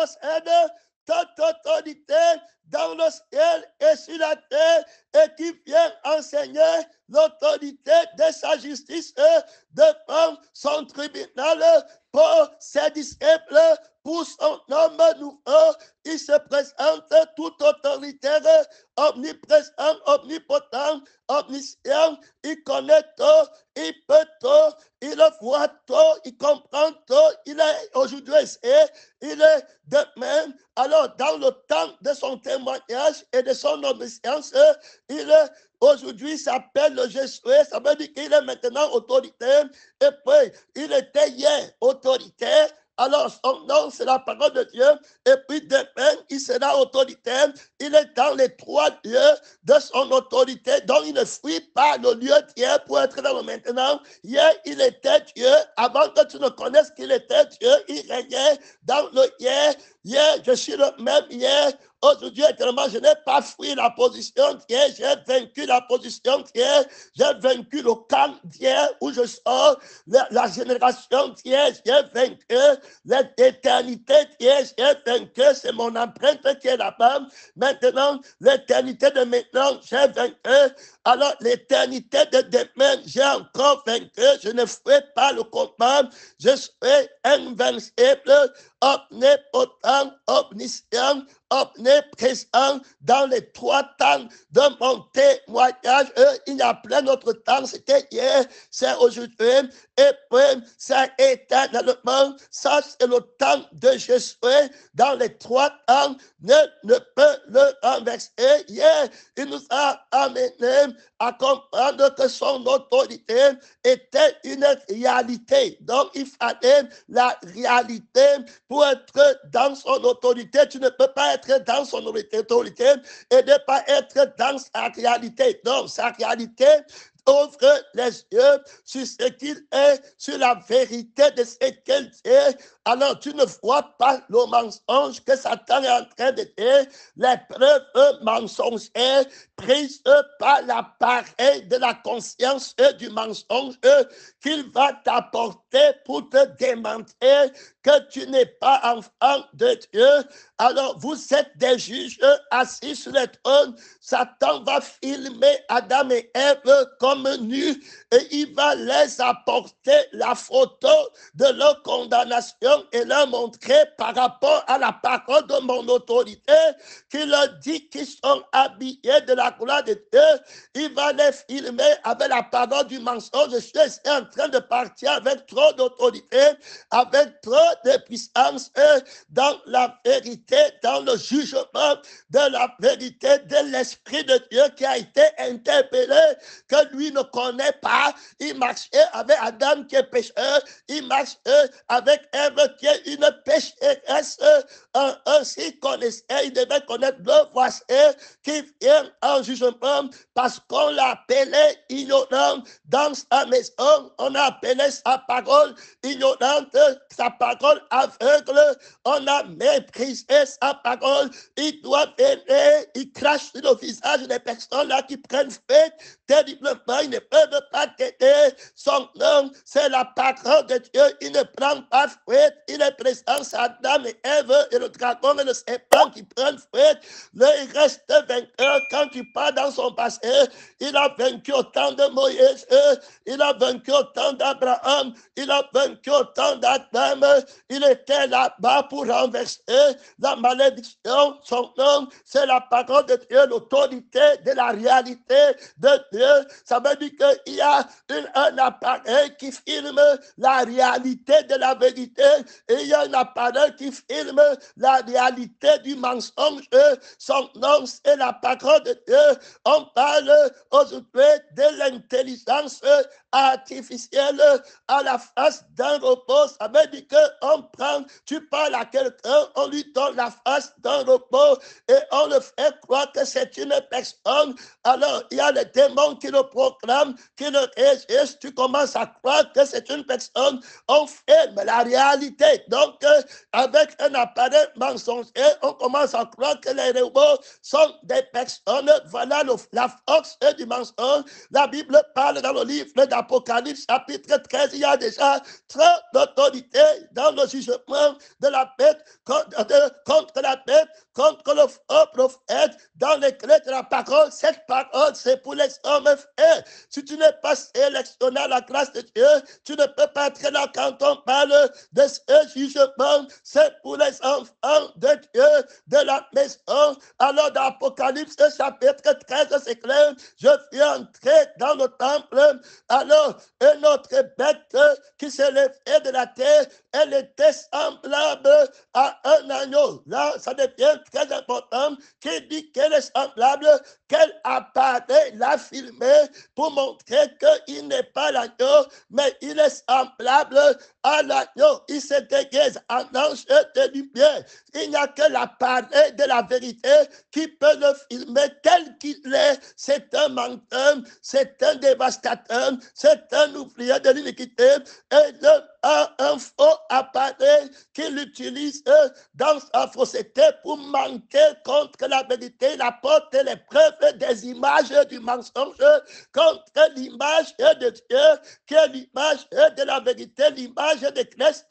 possède toute autorité dans le ciel et sur la terre, et qui vient enseigner l'autorité de sa justice devant son tribunal pour ses disciples, pour son homme nouveau. Il se présente tout autoritaire, omniprésent, omnipotent, omniscient. Il connaît tout, il peut tout, il voit tout, il comprend tout. Il est aujourd'hui il est demain. Alors, dans le temps de son témoignage et de son omniscience, il est aujourd'hui s'appelle le Jésué, ça veut dire qu'il est maintenant autoritaire, et puis il était hier autoritaire. Alors, son nom, c'est la parole de Dieu. Et puis, demain, il sera autoritaire. Il est dans les trois lieux de son autorité. Donc, il ne fuit pas le lieu d'hier pour être dans le maintenant. Hier, il était Dieu. Avant que tu ne connaisses qu'il était Dieu, il régnait dans le hier. Hier, je suis le même hier. Aujourd'hui, éternellement, je n'ai pas fui la position d'hier. J'ai vaincu la position d'hier. J'ai vaincu le camp d'hier où je sors. La génération d'hier, j'ai vaincu. L'éternité d'hier, j'ai vaincu. C'est mon empreinte qui est là-bas. Maintenant, l'éternité de maintenant, j'ai vaincu. Alors, l'éternité de demain, j'ai encore vaincu. Je ne ferai pas le combat. Je serai invincible, omnipotent, omniscient, omniprésent dans les trois temps de mon témoignage. Il y a plein d'autres temps. C'était hier, c'est aujourd'hui, et puis c'est éternellement. Ça, c'est le temps de Jésus. Dans les trois temps, ne peut le renverser. Hier, il nous a amené à comprendre que son autorité était une réalité. Donc, il fallait la réalité pour être dans son autorité. Tu ne peux pas être dans son autorité et ne pas être dans sa réalité. Donc, sa réalité ouvre les yeux sur ce qu'il est, sur la vérité de ce qu'il est. Alors, tu ne vois pas le mensonge que Satan est en train de dire, les preuves mensongères prises par l'appareil de la conscience du mensonge qu'il va t'apporter pour te démentir que tu n'es pas enfant de Dieu. Alors, vous êtes des juges assis sur les trônes. Satan va filmer Adam et Ève comme nus et il va les apporter la photo de leur condamnation et leur montrer par rapport à la parole de mon autorité qui leur dit qu'ils sont habillés de la gloire de Dieu. Il va les filmer avec la parole du mensonge. Je suis en train de partir avec trop d'autorité, avec trop de puissance dans la vérité, dans le jugement de la vérité de l'Esprit de Dieu qui a été interpellé, que lui ne connaît pas. Il marchait avec Adam qui est pécheur, il marche avec Ève qui est une pécheresse. S'il connaissait, il devait connaître le voisin qui vient en jugement parce qu'on l'a appelé ignorant dans sa maison. On a appelé sa parole ignorante, sa parole aveugle. On a méprisé sa parole. Il doit venir, il crache sur le visage des personnes là qui prennent fête terriblement. Ils ne peuvent pas t'aider. Son nom, c'est la parole de Dieu. Il ne prend pas fête. Il est présent à Adam et Ève et le dragon et le serpent qui prennent fête. Il reste vainqueur quand tu pars dans son passé. Il a vaincu au temps de Moïse. Il a vaincu au temps d'Abraham. Il a vaincu au temps d'Adam. Il était là-bas pour renverser la malédiction. Son nom, c'est la parole de Dieu, l'autorité de la réalité de Dieu. Ça veut dire qu'il y a un appareil qui filme la réalité de la vérité et il y a un appareil qui filme la réalité du mensonge. Son nom, c'est la parole de Dieu. On parle aujourd'hui de l'intelligence artificielle à la face d'un robot. Ça veut dire qu'on prend, tu parles à quelqu'un, on lui donne la face d'un robot et on le fait croire que c'est une personne. Alors, il y a les démons qui le proclament, qui le régissent. Tu commences à croire que c'est une personne. On filme la réalité. Donc, avec un appareil mensonger, on commence à croire que les robots sont des personnes voilà la force du mensonge. La Bible parle dans le livre d'Apocalypse, chapitre 13, il y a déjà trop d'autorité dans le jugement de la bête, contre la bête, contre le faux prophète, dans les clés de la parole. Cette parole, c'est pour les hommes frères. Si tu n'es pas sélectionné à la grâce de Dieu, tu ne peux pas être là quand on parle de ce jugement. C'est pour les enfants de Dieu, de la maison. Alors, dans Apocalypse chapitre 13, c'est clair, je suis entré dans le temple. Alors, une autre bête qui s'élevait de la terre, elle était semblable à un agneau. Là, ça devient très important. Qui dit qu'elle est semblable, qu'elle apparaît, l'a filmé pour montrer qu'il n'est pas l'agneau, mais il est semblable à l'agneau. Il se déguise en ange de lumière. Il n'y a que l'appareil de la vérité qui peut le filmer tel qu'il est. C'est un menteur, c'est un dévastateur, c'est un ouvrier de l'iniquité. Et un faux appareil qu'il utilise dans sa fausseté pour manquer contre la vérité. Il apporte les preuves des images du mensonge contre l'image de Dieu, qui est l'image de la vérité, l'image de Christ.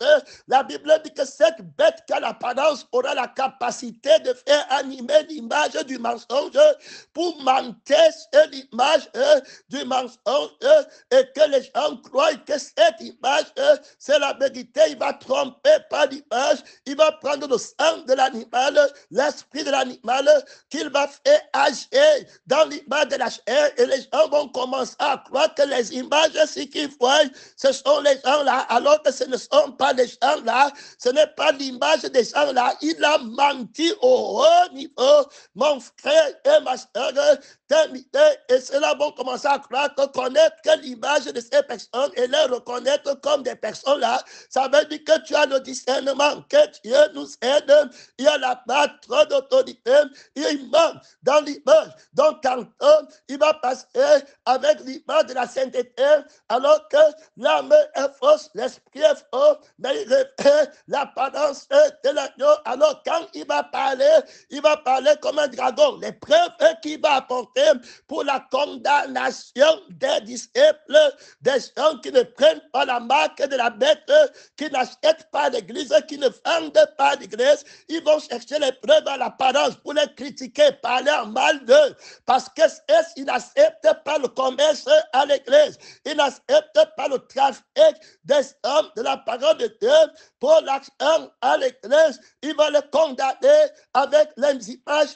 La Bible dit que cette bête qui a l'apparence aura la capacité de faire animer l'image du mensonge pour manquer l'image du mensonge et que les gens croient que cette image, c'est la vérité. Il va tromper par l'image, il va prendre le sang de l'animal, l'esprit de l'animal, qu'il va faire agir dans l'image de la chair, et les gens vont commencer à croire que les images, ce qu'ils voient, ce sont les gens-là, alors que ce ne sont pas les gens-là, ce n'est pas l'image des gens-là. Il a menti au haut niveau, mon frère et ma soeur, et ceux-là vont commencer à croire que connaître que l'image de ces personnes et les reconnaître comme des personnes-là, ça veut dire que tu as le discernement, que Dieu nous aide. Il y a là-bas trop d'autorité, il manque dans l'image. Donc, tantôt, il va passer avec l'image de la sainteté, alors que l'âme est fausse, l'esprit est faux, mais il reflète l'apparence de l'agneau. Alors, quand il va parler comme un dragon. Les preuves qu'il va apporter pour la condamnation des disciples, des gens qui ne prennent pas la marque de la bête, qui n'achètent pas l'église, qui ne vendent pas l'église. Ils vont chercher les preuves à l'apparence pour les critiquer, parler en mal d'eux. Parce qu'ils n'acceptent pas le commerce à l'église. Ils n'acceptent pas le trafic des hommes de la parole de Dieu pour l'argent à l'église. Ils vont les condamner avec les images.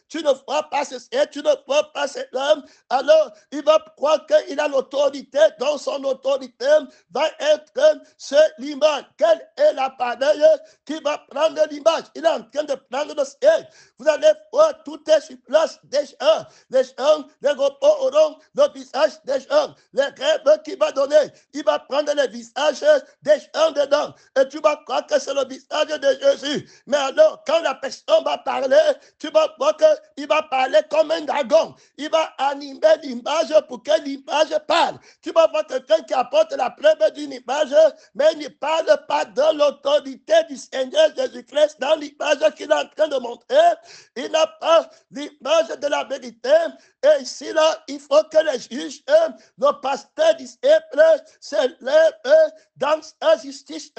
Tu ne vois pas ceci, tu ne vois pas cet homme. Alors, il va croire qu'il a l'autorité, donc son autorité va être sur l'image. Quel est l'appareil qui va prendre l'image? Il est en train de prendre le ciel. Vous allez voir, tout est sur place des gens. Les gens, les repos auront le visage des gens. Les rêves qu'il va donner, il va prendre le visage des gens dedans. Et tu vas croire que c'est le visage de Jésus. Mais alors, quand la personne va parler, tu vas voir qu'il va parler comme un dragon. Il va animer l'image pour que l'image parle. Tu vas voir quelqu'un qui apporte la preuve d'une image, mais il ne parle pas de l'autorité du Seigneur Jésus-Christ dans l'image qu'il est en train de montrer. Il n'a pas l'image de la vérité. Et ici, là, il faut que les juges, le pasteur disciple, se lèvent dans sa justice.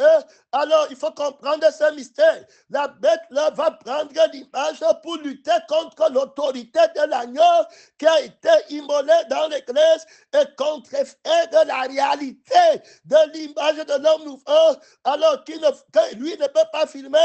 Alors, il faut comprendre ce mystère. La bête, là, va prendre l'image pour lutter contre l'autorité de l'agneau qui a été immolé dans l'église et contrefaire de la réalité de l'image de l'homme nouveau. Alors, que lui ne peut pas filmer,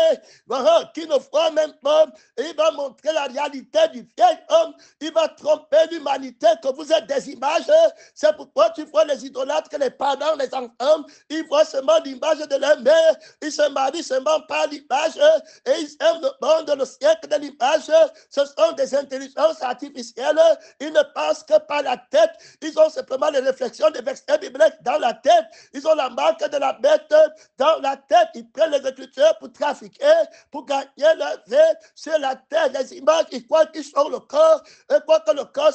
qui ne voit même pas, il va montrer la réalité du vieil homme. Il va tromper l'humanité que vous êtes des images. C'est pourquoi tu vois les idolâtres, les parents, les enfants, ils voient seulement l'image de leur mère. Ils se marient seulement par l'image et ils aiment le monde, le siècle de l'image. Ce sont des intelligences artificielles. Ils ne pensent que par la tête. Ils ont simplement les réflexions des versets bibliques dans la tête. Ils ont la marque de la bête dans la tête. Ils prennent les écritures pour trafiquer, pour gagner leur vie sur la terre. Les images, ils croient qu'ils sont le corps. Ils croient que le encore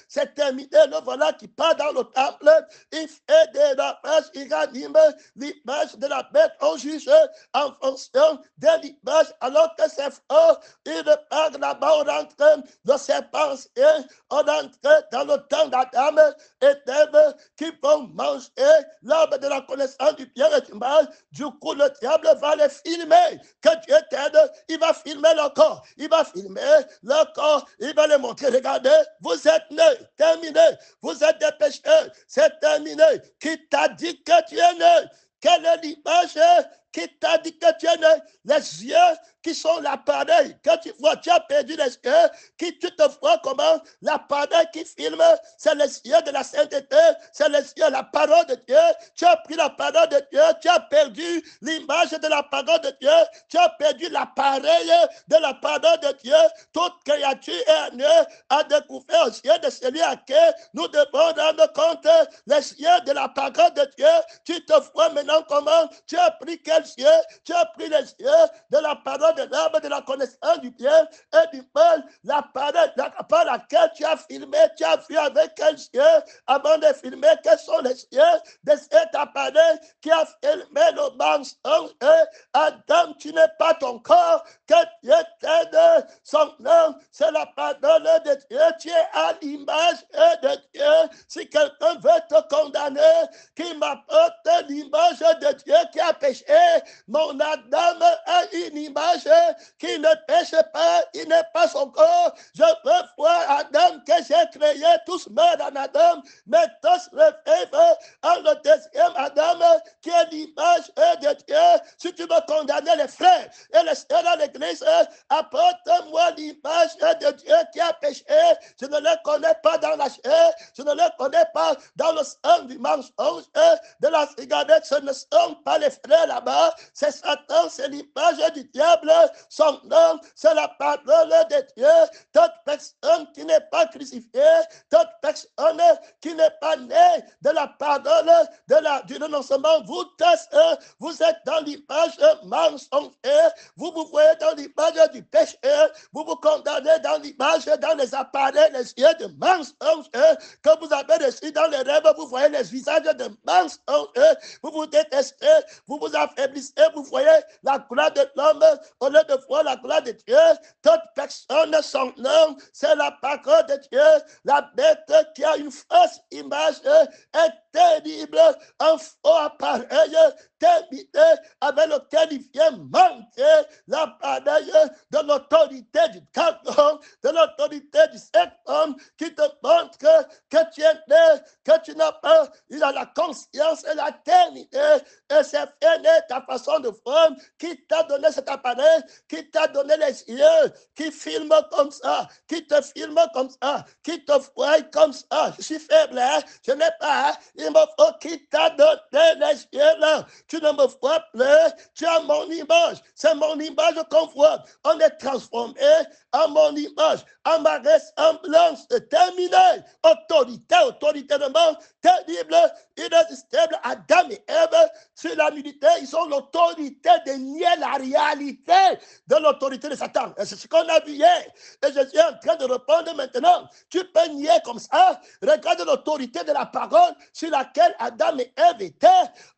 c'est terminé, le voilà qui part dans le temple, il fait des images, il ranime l'image de la bête au juge en fonction de l'image, alors que c'est faux, il part là-bas, on rentre, le serpent, on entre dans le temps d'Adam et d'Ève qui vont manger l'arbre de la connaissance du bien et du mal. Du coup, le diable va les filmer. Que Dieu t'aide, il va filmer leur corps, il va filmer leur corps, il va les montrer. Regardez, vous êtes nés, terminé, vous êtes des pécheurs, c'est terminé. Qui t'a dit que tu es né? Quelle est l'image qui t'a dit que tu es né? Les yeux qui sont l'appareil. Quand tu vois, tu as perdu les yeux, qui tu te vois comment? L'appareil qui filme, c'est les yeux de la sainteté, c'est les yeux, la parole de Dieu. Tu as pris la parole de Dieu, tu as perdu l'image de la parole de Dieu, tu as perdu l'appareil de la parole de Dieu. Toute créature est née à découvrir aux yeux de celui à qui nous devons rendre compte. Les yeux de la parole de Dieu, tu te vois maintenant comment? Tu as pris quels yeux? Tu as pris les yeux de la parole de l'arbre de la connaissance du bien et du mal, la parole par laquelle tu as filmé, tu as vu avec quels yeux avant de filmer, quels sont les yeux de cet appareil qui a filmé le mensonge. Adam, tu n'es pas ton corps, que Dieu t'aide, son nom, c'est la parole de Dieu, tu es à l'image de Dieu. Si quelqu'un veut te condamner, qui m'apporte l'image de Dieu qui a péché, mon Adam a une image qui ne pêche pas, il n'est pas son corps. Je veux voir Adam que j'ai créé, tous meurent en Adam, mais tous revivent en le deuxième Adam qui est l'image de Dieu. Si tu veux condamner les frères et les sœurs dans l'église, apporte-moi l'image de Dieu qui a péché. Je ne les connais pas dans la chair, je ne les connais pas dans le sang du mensonge, de la cigarette. Ce ne sont pas les frères là-bas, c'est Satan, c'est l'image du diable. Son nom, c'est la parole de Dieu. Toute personne qui n'est pas crucifiée, toute personne qui n'est pas née de la parole du renoncement, vous tous, vous êtes dans l'image mensongère, vous vous voyez dans l'image du péché, vous vous condamnez dans l'image, dans les appareils, les yeux de mensonge que vous avez reçus dans les rêves, vous voyez les visages de mensonge, vous vous détestez, vous vous affaiblissez, vous voyez la gloire de l'homme au lieu de voir la gloire de Dieu. Toute personne, son nom, c'est la parole de Dieu. La bête qui a une fausse image est terrible, un faux appareil terminé avec lequel il vient mentir l'appareil de l'autorité du dragon, de l'autorité du septum qui te montre que tu es né, que tu n'as pas, il a la conscience et la terminé, et c'est fait ta façon de voir, qui t'a donné cet appareil, qui t'a donné les yeux, qui filme comme ça, qui te filme comme ça, qui te voit comme ça. Je suis faible, hein? Je n'ai pas, il me faut qui t'a donné les yeux là. Tu ne me vois plus, tu as mon image, c'est mon image qu'on voit. On est transformé en mon image, en ma ressemblance terminée. Autoritairement terrible, irrésistible. Adam et Ève, sur la nudité, ils ont l'autorité de nier la réalité de l'autorité de Satan. Et c'est ce qu'on a vu hier. Et je suis en train de répondre maintenant. Tu peux nier comme ça. Regarde l'autorité de la parole sur laquelle Adam et Ève étaient.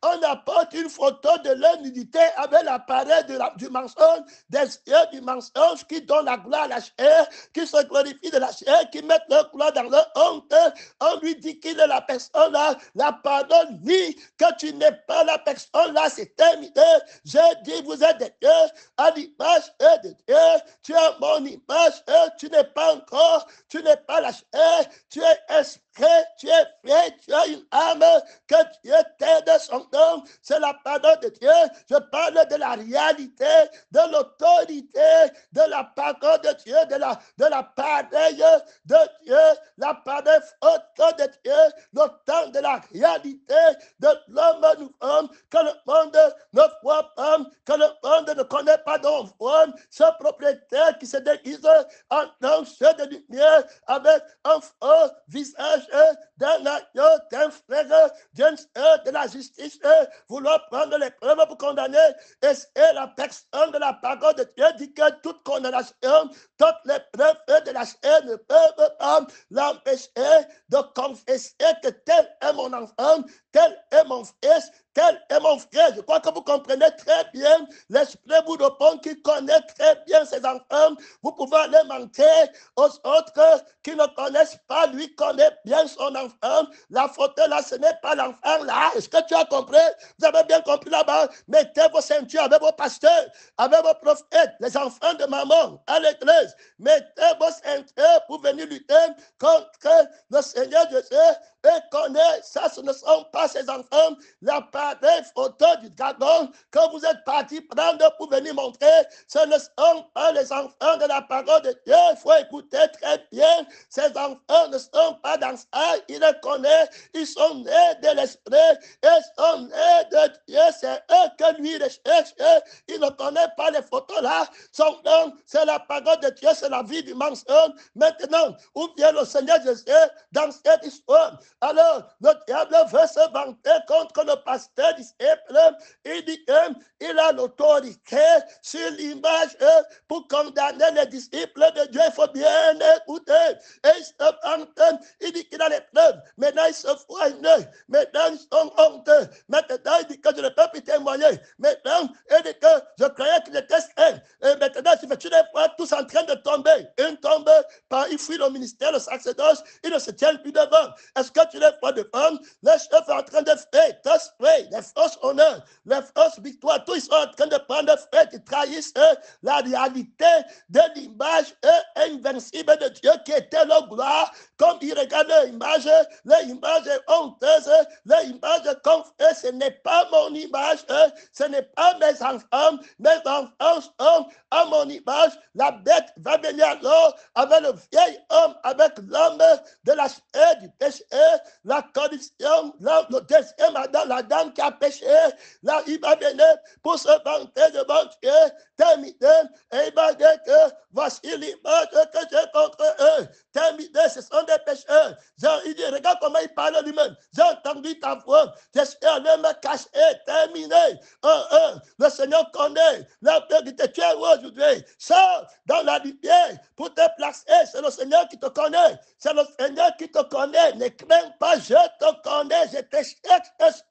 On apporte une photo de leur nudité avec l'appareil du mensonge, des yeux du mensonge qui donnent la gloire à la chair, qui se glorifient de la chair, qui mettent leur gloire dans leur honte. On lui dit qu'il est la personne là. La parole dit que tu n'es pas la personne là, c'est terminé. J'ai dit, vous êtes des dieux à l'image de Dieu. Tu as mon image, tu n'es pas encore, tu n'es pas la chair, tu es esprit. Tu es fait, tu as une âme, que Dieu t'aide son nom, c'est la parole de Dieu. Je parle de la réalité, de l'autorité, de la parole de Dieu, de la pareille de Dieu, la pareille photo de Dieu, le temps de la réalité de l'homme nous sommes, que le monde ne voit pas, que le monde ne connaît pas d'homme, ce propriétaire qui se déguise en ange de lumière avec un faux au visage d'un agneau, d'un frère, d'une sœur de la justice, vouloir prendre les preuves pour condamner. Et la personne de la parole de Dieu dit que toute condamnation, toutes les preuves de la chair ne peuvent pas l'empêcher de confesser que tel est mon enfant, tel est mon fils, tel est mon frère. Je crois que vous comprenez très bien l'esprit vous répond qui connaît très bien ses enfants. Vous pouvez aller mentir aux autres qui ne connaissent pas. Lui connaît bien son enfant. La faute là, ce n'est pas l'enfant là. Est-ce que tu as compris? Vous avez bien compris là-bas? Mettez vos ceintures avec vos pasteurs, avec vos prophètes, les enfants de maman à l'église. Mettez vos ceintures pour venir lutter contre le Seigneur Jésus. Et connaît, ça, ce ne sont pas ses enfants. L'appareil photo du dragon que vous êtes parti prendre pour venir montrer, ce ne sont pas les enfants de la parole de Dieu. Il faut écouter très bien. Ces enfants ne sont pas dans ça. Il les connaît. Ils sont nés de l'esprit. Ils sont nés de Dieu. C'est eux que lui recherche. Il ne connaît pas les photos là. Son nom, c'est la parole de Dieu. C'est la vie du mensonge. Maintenant, où vient le Seigneur Jésus dans cette histoire? Alors, le diable veut se vanter contre le pasteur disciple. Il dit qu'il a l'autorité sur l'image pour condamner les disciples de Dieu. Il faut bien écouter. Et il se vante, il dit qu'il a les preuves. Maintenant, il se fouine. Maintenant, ils sont honteux. Maintenant, il dit que je ne peux plus témoigner. Maintenant, il dit que je croyais qu'il était saint. Et maintenant, tu les vois tous en train de tomber. Une tombe, il fuit le ministère, le sacerdoce, il ne se tient plus devant. Est-ce que tu les vois devant? Les chefs sont en train de faire, les fausses honneurs, les fausses victoires, tous ils sont en train de prendre frais, qui trahissent la réalité de l'image invincible de Dieu qui était leur gloire. Comme ils regardent l'image est honteuse, l'image qu'on fait, ce n'est pas mon image, ce n'est pas mes enfants sont à mon image. La bête va venir alors avec le vieil homme, avec l'homme de la chair du péché, la condition, le deuxième Adam, la dame qui a péché, là il va venir pour se vanter devant Dieu, terminé, et il va dire que voici l'image que j'ai contre eux. Terminé, ce sont des pécheurs. Il dit, regarde comment il parle lui-même. J'ai entendu ta voix, je suis allé me cacher, terminé. Le Seigneur connaît la vérité. Tu es où aujourd'hui? Sors dans la lumière pour te placer. C'est le Seigneur qui te connaît. C'est le Seigneur qui te connaît. Ne crains pas, je te connais. Je te cherche.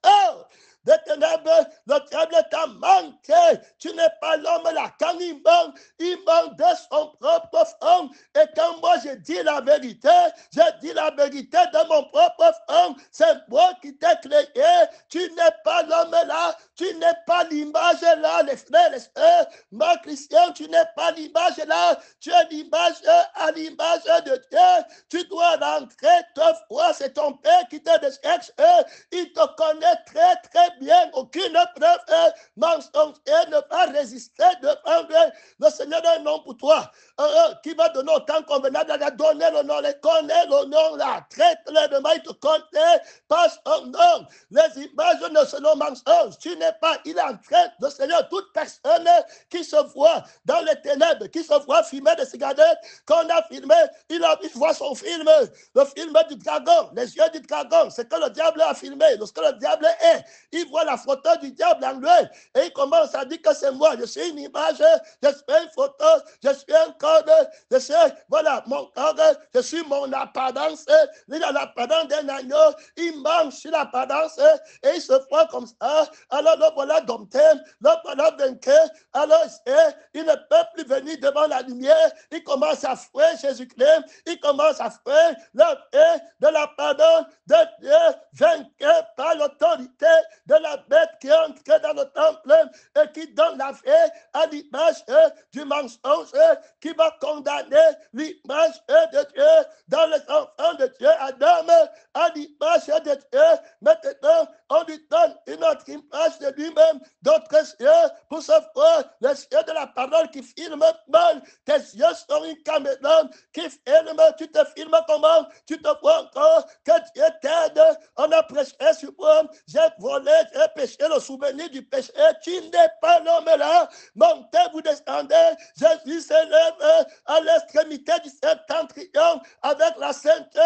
De ténèbres, le diable t'a manqué. Tu n'es pas l'homme là. Quand il manque de son propre forme. Et quand moi je dis la vérité de mon propre forme. C'est moi qui t'ai créé. Tu n'es pas l'homme là. Tu n'es pas l'image là, les frères, les sœurs. Moi, Christian, tu n'es pas l'image là. Tu es l'image à l'image de Dieu. Tu dois rentrer, te voir. C'est ton Père qui te cherche. Il te connaît très, très bien. Aucune preuve mensongère ne va résister devant lui. Le Seigneur a un nom pour toi. Qui va donner autant convenable. Il a donné le nom. Il connaît le nom là. Très clairement, il te connaît par son nom. Les images ne sont mensonges. Tu n'es pas. Il est en train de Seigneur. Toute personne qui se voit dans les ténèbres, qui se voit filmer des cigarettes, qu'on a filmé, il voit son film. Le film du dragon. Les yeux du dragon. C'est que le diable a filmé. Lorsque le diable est, il voit la photo du diable en lui. Et il commence à dire que c'est moi. Je suis une image. Je suis une photo. Je suis un code. Je suis, voilà, mon code. Je suis mon apparence. Il a l'apparence d'un agneau. Il mange sur l'apparence. Et il se voit comme ça. Alors le voilà dompté. Le voilà vaincu. Alors il ne peut plus venir devant la lumière. Il commence à fouer Jésus-Christ. Il commence à fouer le paix de la pardon de Dieu, vaincu par l'autorité de la bête qui entre dans le temple et qui donne la vie à l'image du mensonge, qui va condamner l'image de Dieu dans les enfants de Dieu. Adam, à l'image de Dieu, maintenant on lui donne une autre image de lui-même, d'autres yeux pour se voir les yeux de la parole qui filment mal. Tes yeux sont une caméra qui filme. Tu te filmes comment? Tu te vois encore que Dieu t'aide. On a prêché sur moi. J'ai volé, j'ai péché, le souvenir du péché. Tu n'es pas l'homme là. Montez, vous descendez. Jésus s'élève à l'extrémité du septentrion avec la sainteté.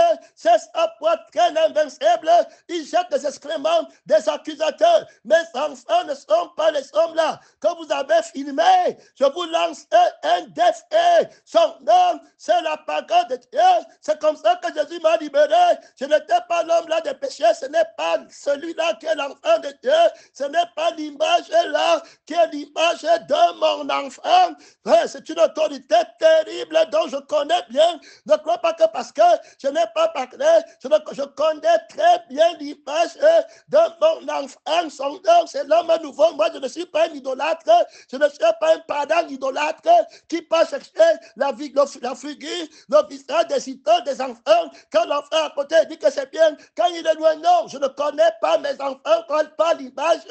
c'est sa poitrine invincible. Il jette des excréments des accusateurs. Mes enfants ne sont pas les hommes-là que vous avez filmés. Je vous lance un défi. Son nom, c'est la parole de Dieu. C'est comme ça que Jésus m'a libéré. Je n'étais pas l'homme-là des péchés. Ce n'est pas celui-là qui est l'enfant de Dieu. Ce n'est pas l'image-là qui est l'image de mon enfant. C'est une autorité terrible dont je connais bien. Ne crois pas que parce que je n'ai pas parlé, je connais très bien l'image de mon enfant. Son nom, c'est l'homme nouveau. Moi, je ne suis pas un idolâtre. Je ne suis pas un pardon idolâtre qui passe chercher la figure, le visage des idoles des enfants. Quand l'enfant à côté dit que c'est bien, quand il est loin, non, je ne connais pas mes enfants, pas l'image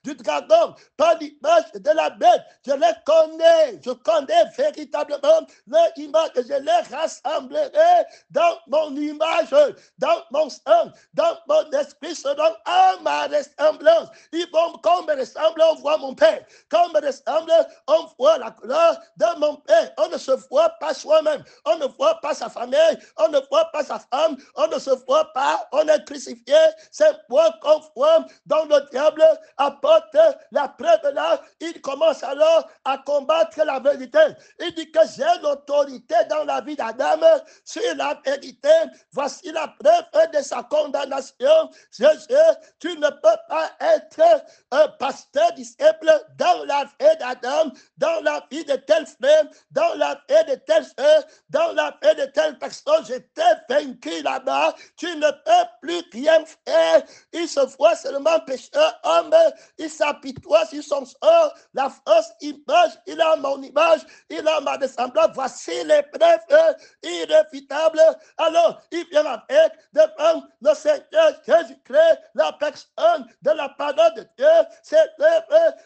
du dragon, pas l'image de la bête. Je les connais. Je connais véritablement leur image que je les rassemblerai dans mon image, dans mon sang, dans mon esprit, selon à ma ressemblance. Ils vont, comme me ressemble, on voit mon Père. Comme me ressemble, on voit la couleur de mon Père. On ne se voit pas soi-même. On ne voit pas sa famille. On ne voit pas sa femme. On ne se voit pas. On est crucifié. C'est point conforme dont le diable apporte la preuve là. Il commence alors à combattre la vérité. Il dit que j'ai l'autorité dans la vie d'Adam sur la vérité. Voici la preuve de sa condamnation. Tu ne peux pas être un pasteur disciple dans la vie d'Adam, dans la vie de tel frère, dans la vie de tel soeur, dans la vie de telle personne. Je t'ai vaincu là-bas. Tu ne peux plus rien faire. Il se voit seulement pécheur, homme. Il s'apitoie sur son sort. La fausse image, il a mon image, il a ma ressemblance. Voici les preuves irréfutables. Alors, il vient avec devant le Seigneur Jésus-Christ, la personne de la parole de Dieu, c'est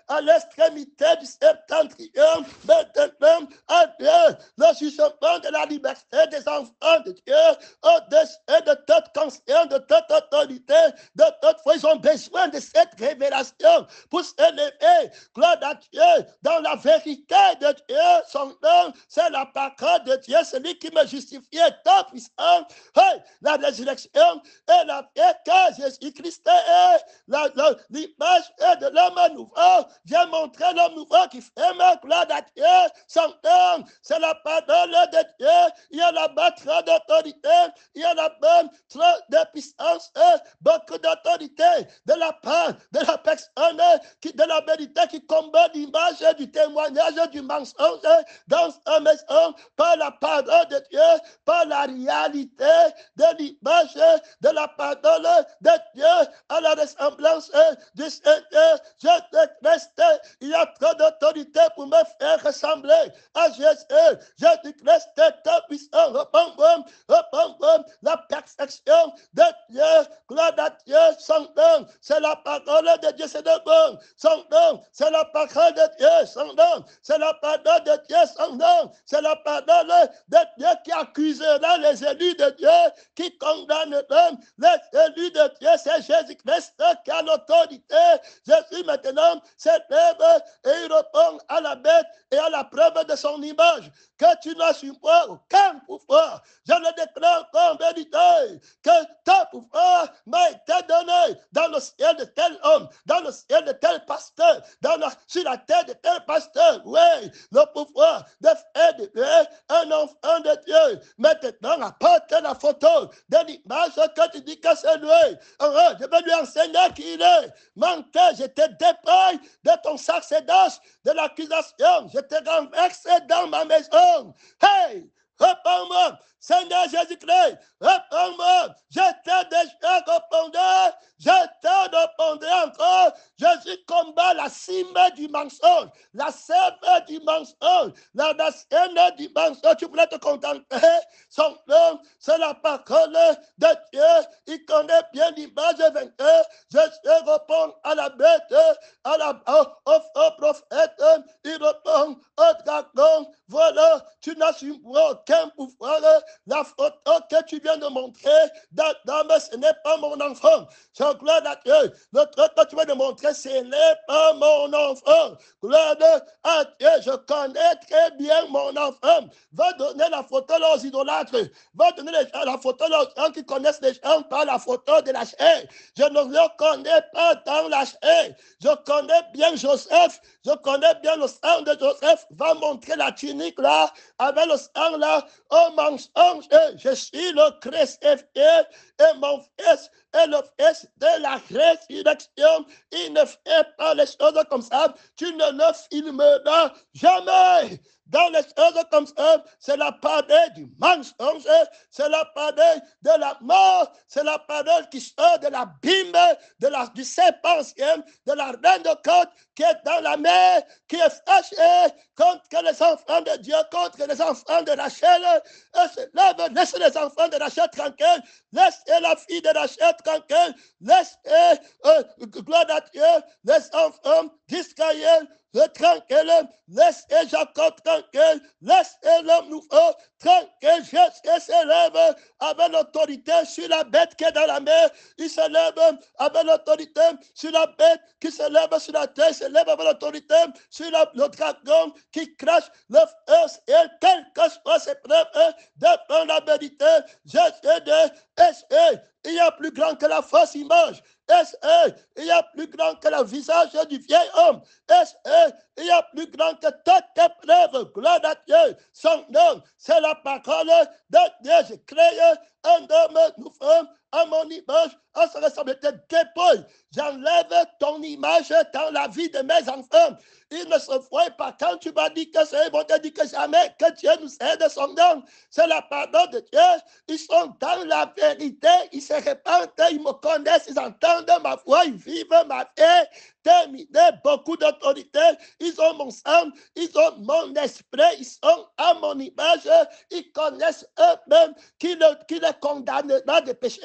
à l'extrémité du septentrion, maintenant à Dieu, le jugement de la liberté des enfants de Dieu, au-dessus de toute conscience, de toute autorité, de toute foi. Ils ont besoin de cette révélation pour s'élever. Gloire à Dieu, dans la vérité de Dieu, son nom, c'est la parole de Dieu, celui qui me justifie est tout puissant. Hey, la résurrection et la vie que Jésus-Christ est, l'image de l'homme nouveau, vient montrer l'homme nouveau qui fait ma gloire à Dieu, son nom, c'est la parole de Dieu. Il y a là-bas trop d'autorité, il y a là-bas trop de puissance, beaucoup d'autorité de la part de la personne de la vérité qui combat l'image du témoignage du mensonge dans sa maison par la parole de Dieu, par la réalité de l'image de la parole de Dieu à la ressemblance du Seigneur. Je déteste, il y a trop d'autorité pour me faire ressembler à Jésus. Je déteste ta puissance, reprends la perfection de Dieu. Gloire à Dieu, son nom, c'est la parole de Dieu, c'est de bon. Son nom, c'est la parole de Dieu, son nom, c'est la parole de Dieu, son nom, c'est la parole de Dieu qui accusera les élus de Dieu, qui condamnera les élus de Dieu. C'est Jésus-Christ qui a l'autorité. Jésus maintenant s'élève et il répond à la bête et à la preuve de son image que tu n'as sur moi aucun pouvoir. Je le déclare comme vérité que ton pouvoir m'a été donné dans le ciel de tel homme, dans le ciel de tel pasteur, sur la terre de tel pasteur. Oui, le pouvoir de faire de Dieu un enfant de Dieu. Maintenant, apporte la photo de l'image que tu dis que c'est lui. Je vais lui enseigner qui il est. Menteur, je te dépaille de ton sacerdoce, de l'accusation. Je te renverse dans ma maison. Hey! Réponds-moi, Seigneur Jésus-Christ, réponds-moi, je t'ai déjà répondu, je t'ai répondu encore. Jésus combat la cime du mensonge, la sève du mensonge, la racine du mensonge. Tu voulais te contenter, son nom, c'est la parole de Dieu. Il connaît bien l'image vainqueur. Jésus répond à la bête, au prophète, il répond au dragon. Voilà, tu n'as sur moi aucun pouvoir. La photo que tu viens de montrer, mais ce n'est pas mon enfant. Je gloire à Dieu. Le trait que tu viens de montrer, ce n'est pas mon enfant. Gloire à Dieu. Je connais très bien mon enfant. Va donner la photo aux idolâtres. Va donner la photo aux gens qui connaissent les gens par la photo de la chair. Je ne le connais pas dans la chair. Je connais bien Joseph. Je connais bien le sang de Joseph. Va montrer la tunique là, avec le sang là. Oh mensonge, je suis le Christ et mon fils est le fils de la résurrection. Il ne fait pas les choses comme ça. Tu ne le filmeras jamais. Dans les choses comme ça, c'est la parole du mensonge, c'est la parole de la mort, c'est la parole qui sort de l'abîme, du serpent ancien, de la reine de côte qui est dans la mer, qui est fâchée contre les enfants de Dieu, contre les enfants de Rachel. Et se lève, laissez les enfants de Rachel tranquilles, laissez la fille de Rachel tranquille, laissez, gloire à Dieu, les enfants d'Israël, tranquille, laissez Jacob tranquille, laissez l'homme nouveau tranquille. Jésus se lève avec l'autorité sur la bête qui est dans la mer. Il se lève avec l'autorité sur la bête qui se lève sur la terre. Il se lève avec l'autorité sur le dragon qui crache le feu. Et quel que soit ses preuves, devant la vérité, Jésus dit, il y a plus grand que la fausse image. Il y a plus grand que le visage du vieil homme. Il y a plus grand que toute épreuve. Gloire à Dieu. Son nom, c'est la parole de Dieu. J'ai créé un homme nouveau à mon image, à sa ressemblance. Dépouille. J'enlève ton image dans la vie de mes enfants. Ils ne se voient pas quand tu m'as dit que c'est, ils vont te dire que jamais que Dieu nous aide de son nom. C'est la parole de Dieu. Ils sont dans la vérité. Ils se répandent, ils me connaissent, ils entendent ma voix, ils vivent ma vie. Terminé, beaucoup d'autorité. Ils ont mon sang, ils ont mon esprit, ils sont à mon image. Ils connaissent eux-mêmes qui les condamnera de péché,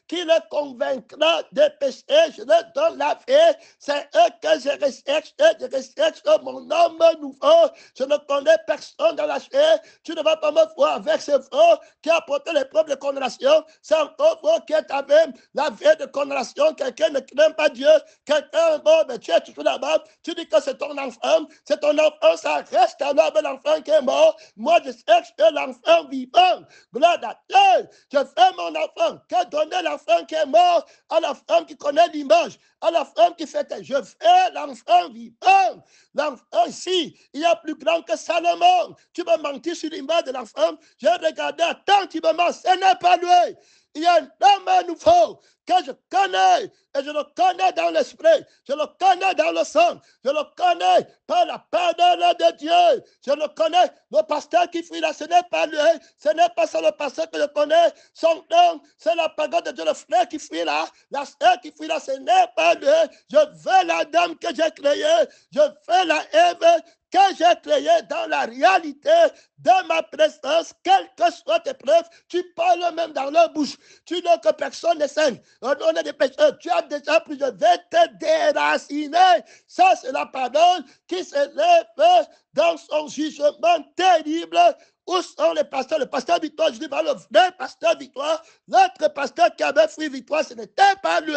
qui les convaincra de péché. Je leur donne la vie. C'est eux que je recherche mon homme nouveau. Je ne connais personne dans la chair. Tu ne vas pas me voir avec ce faux qui a porté les preuves de condamnation. C'est un faux qui est avec la vie de condamnation. Quelqu'un ne craint pas Dieu. Quelqu'un, bon, mais tu es toujours là-bas. Tu dis que c'est ton enfant. C'est ton enfant. Ça reste un homme, l'enfant qui est mort. Moi, je cherche l'enfant vivant. Gloire à Dieu. Je fais mon enfant. Que donner l'enfant qui est mort à la femme qui connaît l'image, à la femme qui fait. Je fais l'enfant vivant. L'enfant ici, il y a plus grand que Salomon. Tu vas mentir sur l'image de l'enfant. J'ai regardé attentivement. Ce n'est pas lui. Il y a un homme nouveau que je connais, et je le connais dans l'esprit, je le connais dans le sang, je le connais par la parole de Dieu, je le connais. Le pasteur qui fuit là, ce n'est pas lui, ce n'est pas ça le pasteur que je connais, son nom, c'est la parole de Dieu. Le frère qui fuit là, la sœur qui fuit là, ce n'est pas lui. Je veux la dame que j'ai créée, je veux la Ève que j'ai créé dans la réalité de ma présence, quelles que soient tes preuves. Tu parles même dans leur bouche. Tu dis que personne ne saigne. On est des pécheurs. Tu as déjà pris, je vais te déraciner. Ça, c'est la parole qui se lève dans son jugement terrible. Où sont les pasteurs? Le pasteur Victoire, je dis pas le vrai pasteur Victoire. L'autre pasteur qui avait fui Victoire, ce n'était pas lui.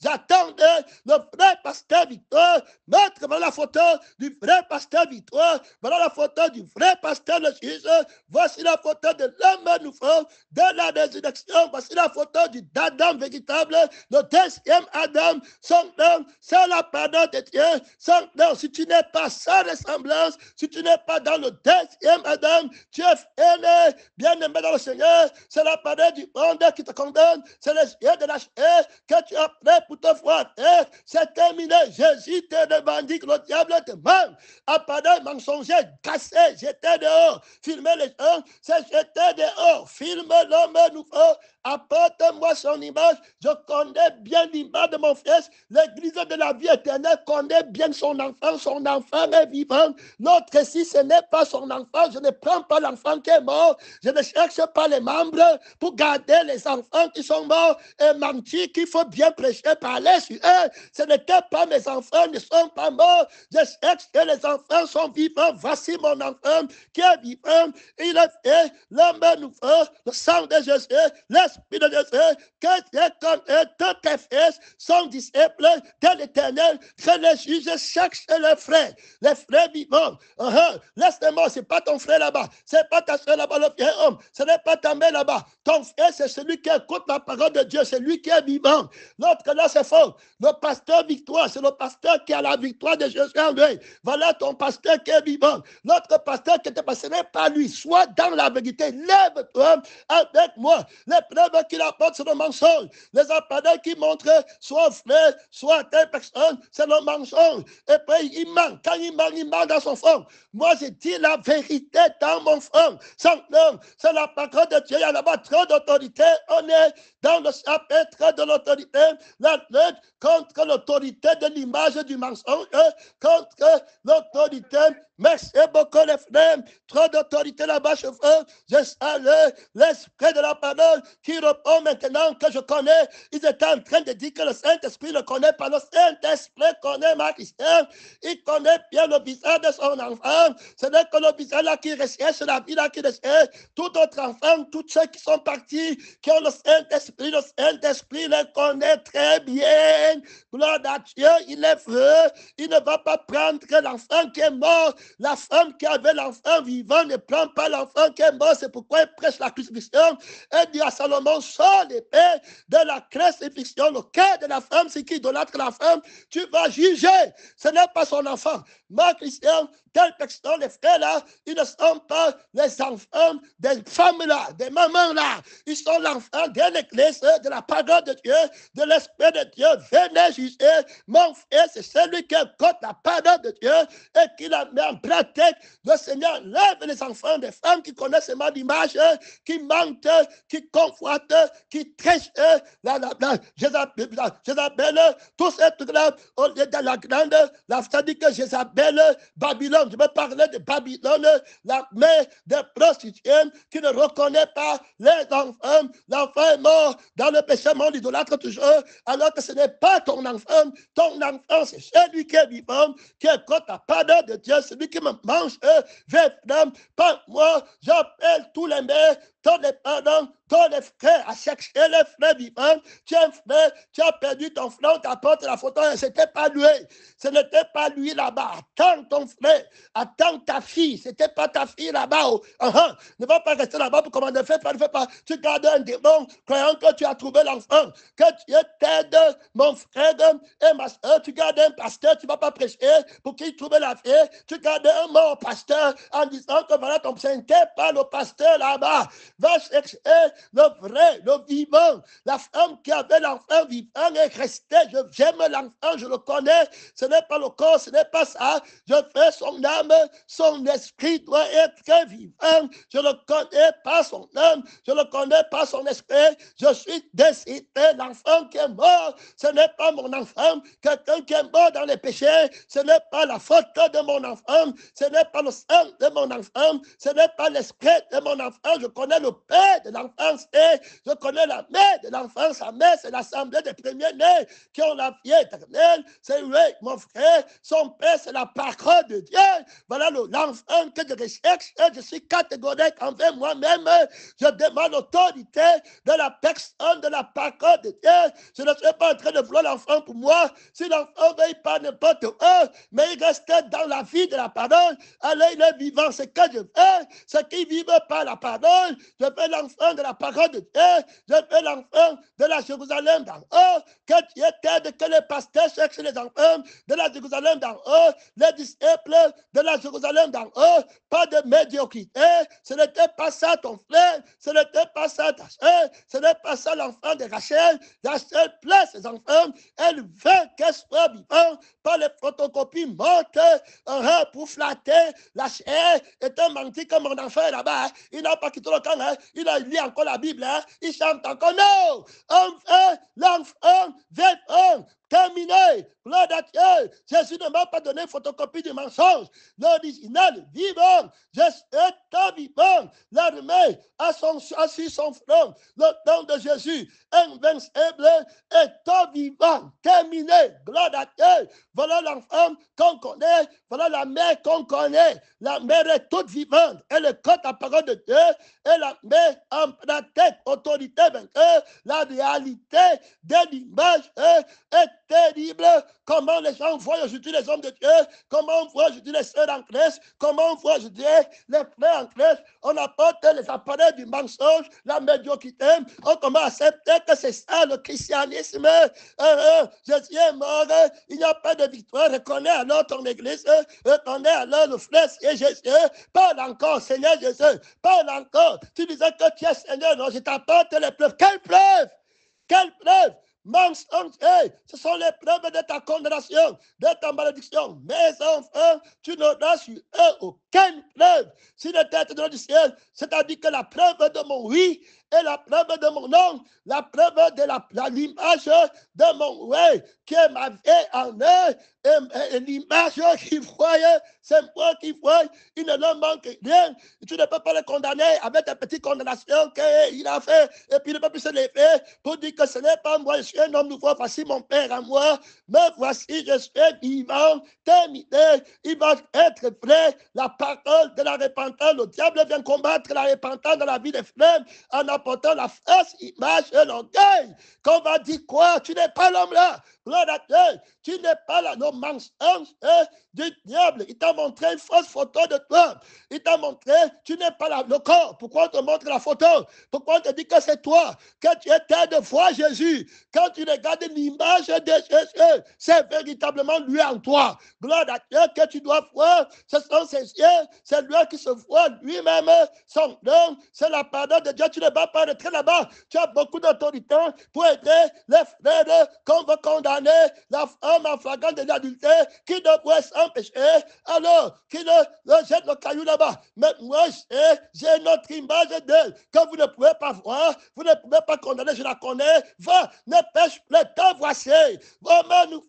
J'attendais le vrai pasteur Victoire. Mettre voilà la photo du vrai pasteur Victoire. Voilà la photo du vrai pasteur le juge. Voici la photo de l'homme nouveau de la résurrection. Voici la photo du d'Adam véritable, le deuxième Adam. Son nom, c'est la parole de Dieu. Son nom, si tu n'es pas sa ressemblance, si tu n'es pas dans le deuxième Adam, tu es aimé, bien-aimé dans le Seigneur. C'est la parole du monde qui te condamne. C'est les yeux de la chair que tu as prêt pour te voir. C'est terminé. Jésus te demandé que le diable te manque. À parole mensonger, cassé, jeter dehors. Filmer les gens, c'est jeter dehors. Filme l'homme nouveau apporte-moi son image. Je connais bien l'image de mon fils. L'église de la vie éternelle connaît bien son enfant est vivant. L'autre, si ce n'est pas son enfant, je ne prends pas l'enfant qui est mort. Je ne cherche pas les membres pour garder les enfants qui sont morts et mentir qu'il faut bien prêcher, parler sur eux. Ce n'était pas mes enfants, ne sont pas morts. Je cherche que les enfants sont vivants. Voici mon enfant qui est vivant. Il a fait l'homme nouveau, le sang de Jésus, l'esprit de Jésus, que j'ai connu tous tes fils sont disciples de l'éternel. Je les juge, cherche les frères vivants. Laisse-moi, ce n'est pas ton frère là-bas, ce n'est pas ta soeur là-bas, le vieil homme, ce n'est pas ta mère là-bas. Ton frère, c'est celui qui écoute la parole de Dieu, c'est lui qui est vivant. L'autre là, c'est faux. Le pasteur victoire, c'est le pasteur qui a la victoire de Jésus en lui. Voilà ton pasteur qui est vivant. L'autre pasteur qui était passé, ce n'est pas lui. Sois dans la vérité. Lève-toi avec moi. Les preuves qu'il apporte, c'est le mensonge. Les appareils qui montrent soit frère, soit telle personne, c'est le mensonge. Et puis il ment. Quand il ment dans son fond. Moi, je dis la vérité dans mon fond. C'est la parole de Dieu. Il y a là-bas trop d'autorité. On est dans le chapitre de l'autorité. La lutte contre l'autorité de l'image du mensonge, contre l'autorité. Merci beaucoup les frères. Trop d'autorité là-bas, chauffeur. Je salue l'esprit de la parole qui répond maintenant que je connais. Ils étaient en train de dire que le Saint-Esprit ne connaît pas. Le Saint-Esprit connaît ma Christian. Il connaît bien le visage de son enfant. Ce n'est que le visage là qui recherche, la vie là qui recherche. Tout autre enfant, tous ceux qui sont partis, qui ont le Saint-Esprit les connaît très bien. Gloire à Dieu, il est vrai. Il ne va pas prendre l'enfant qui est mort. La femme qui avait l'enfant vivant ne prend pas l'enfant qui est mort. C'est pourquoi il prêche la crucifixion. Et dit à Salomon, sors l'épée de la crucifixion. Le cœur de la femme, c'est qui idolâtre la femme. Tu vas juger. Ce n'est pas son enfant. Ma Christian, telle personne, les frères là, ils ne sont pas les enfants des femmes là, des mamans là. Ils sont l'enfant de l'église, de la parole de Dieu, de l'esprit de Dieu. Venez juger. Mon frère, c'est celui qui écoute la parole de Dieu et qui la met en pratique. Le Seigneur lève les enfants des femmes qui connaissent seulement l'image, qui mentent, qui convoitent, qui trichent. Jézabel, tous ces trucs-là, au lieu de la grande, ça dit que Jézabel, Babylone, je veux parler de Babylone, la mère des prostituées qui ne reconnaît pas les enfants. L'enfant est mort dans le péché, mon idolâtre toujours, alors que ce n'est pas ton enfant. Ton enfant, c'est celui qui est vivant, qui écoute la parole de Dieu, celui qui me mange, par moi, j'appelle tous les mères, tous les parents, tous les frères à chercher les frères vivants. Tu es un frère, tu as perdu ton frère, on t'apporte la photo, ce n'était pas lui. Ce n'était pas lui là-bas. Attends ton frère, attends ta fille, ce n'était pas ta fille là-bas. Ne va pas rester là-bas pour commander, ne fais pas. Tu gardes un démon, croyant que tu as trouvé l'enfant, que tu t'aides, mon frère et ma soeur, tu gardes un pasteur, tu ne vas pas prêcher pour qu'il trouve la fille, tu gardes un mort pasteur en disant que voilà, ton ce n'était pas le pasteur là-bas. Va chercher le vrai, le vivant. La femme qui avait l'enfant vivant est restée. J'aime l'enfant, je le connais. Ce n'est pas le corps, ce n'est pas ça. Je fais son âme, son esprit doit être vivant. Je ne connais pas son âme, je ne connais pas son esprit. Je suis décidé. L'enfant qui est mort, ce n'est pas mon enfant. Quelqu'un qui est mort dans les péchés, ce n'est pas la faute de mon enfant. Ce n'est pas le sang de mon enfant. Ce n'est pas l'esprit de mon enfant. Je connais le père de l'enfance et je connais la mère de l'enfance. Sa mère, c'est l'assemblée des premiers-nés qui ont la vie éternelle. C'est lui, mon frère. Son père, c'est la parole de Dieu. Voilà l'enfant que je recherche. Je suis catégorique envers moi-même. Je demande l'autorité de la personne, de la parole de Dieu. Je ne suis pas en train de vouloir l'enfant pour moi. Si l'enfant ne veut pas n'importe où, mais il reste dans la vie de la parole. Alors il est vivant. C'est que je veux. C'est qu'il ne vive pas la parole. Je veux l'enfant de la parole de Dieu. Je veux l'enfant de la Jérusalem d'en haut. Que Dieu t'aide, que les pasteurs cherchent les enfants de la Jérusalem d'en haut. Les disciples de la Jérusalem d'en haut. Pas de médiocrité. Ce n'était pas ça ton frère. Ce n'était pas ça ta soeur. Ce n'est pas ça l'enfant de Rachel. Rachel plaît ses enfants. Elle veut qu'elle soit vivante. Pas les photocopies mortes pour flatter la chair. Et un menti comme mon enfant là-bas. Il n'a pas quitté le camp. il lit encore la Bible, il chante encore. Non, enfin, l'enfant, terminé. Gloire à Dieu. Jésus ne m'a pas donné photocopie du mensonge. L'original vivant. Jésus est vivant. L'armée a sur son front. Le nom de Jésus, invincible, est vivant. Terminé. Gloire à Dieu. Voilà l'enfant qu'on connaît. Voilà la mère qu'on connaît. La mère est toute vivante. Elle écoute la parole de Dieu. Et la met en pratique, autorité vainqueur. La réalité de l'image est terrible. Comment les gens voient aujourd'hui les hommes de Dieu, comment on voit aujourd'hui les sœurs en Christ, comment on voit aujourd'hui les frères en Christ. On apporte les appareils du mensonge, la médiocrité. On commence à accepter que c'est ça le christianisme. Jésus est mort, il n'y a pas de victoire. Reconnais alors ton église, reconnais alors le frère et Jésus. Parle encore, Seigneur Jésus, parle encore. Tu disais que tu es Seigneur, non, je t'apporte les preuves. Quelle preuve? Quelle preuve? Mensonge, ce sont les preuves de ta condamnation, de ta malédiction. Mes enfants, tu n'auras sur eux aucune preuve. Si le tête de du ciel, c'est-à-dire que la preuve de mon oui et la preuve de mon non, la preuve de l'image de mon oui, qui est ma vie en eux, et l'image qu'ils voient, c'est moi qui vois, il ne leur manque rien. Tu ne peux pas le condamner avec des petites condamnations qu'il a fait, et puis il ne peut plus se lever pour dire que ce n'est pas moi, je suis un homme nouveau, voici mon Père à moi, mais voici, je suis vivant, terminé, il va être vrai, la parole de la repentance, le diable vient combattre la repentance dans la vie des frères, en apportant la fausse image et l'orgueil, qu'on va dire quoi, tu n'es pas l'homme là, gloire à Dieu, tu n'es pas là, nos mensonges du diable, il t'a montré une fausse photo de toi, il t'a montré, tu n'es pas là, le corps, pourquoi on te montre la photo, pourquoi on te dit que c'est toi, que tu étais de voir Jésus, quand tu regardes l'image de Jésus, c'est véritablement lui en toi, gloire à Dieu que tu dois voir, ce sont ses yeux, c'est lui qui se voit lui-même, son nom, c'est la parole de Dieu, tu ne vas pas rentrer là-bas, tu as beaucoup d'autorité pour aider les frères qu'on veut condamner, la femme en flagrant de l'adultère, qui devrait s'empêcher, alors qu'il jette le caillou là-bas, mais moi j'ai notre image d'elle, que vous ne pouvez pas voir, vous ne pouvez pas condamner, je la connais, va, ne pêche plus, te voici, vraiment,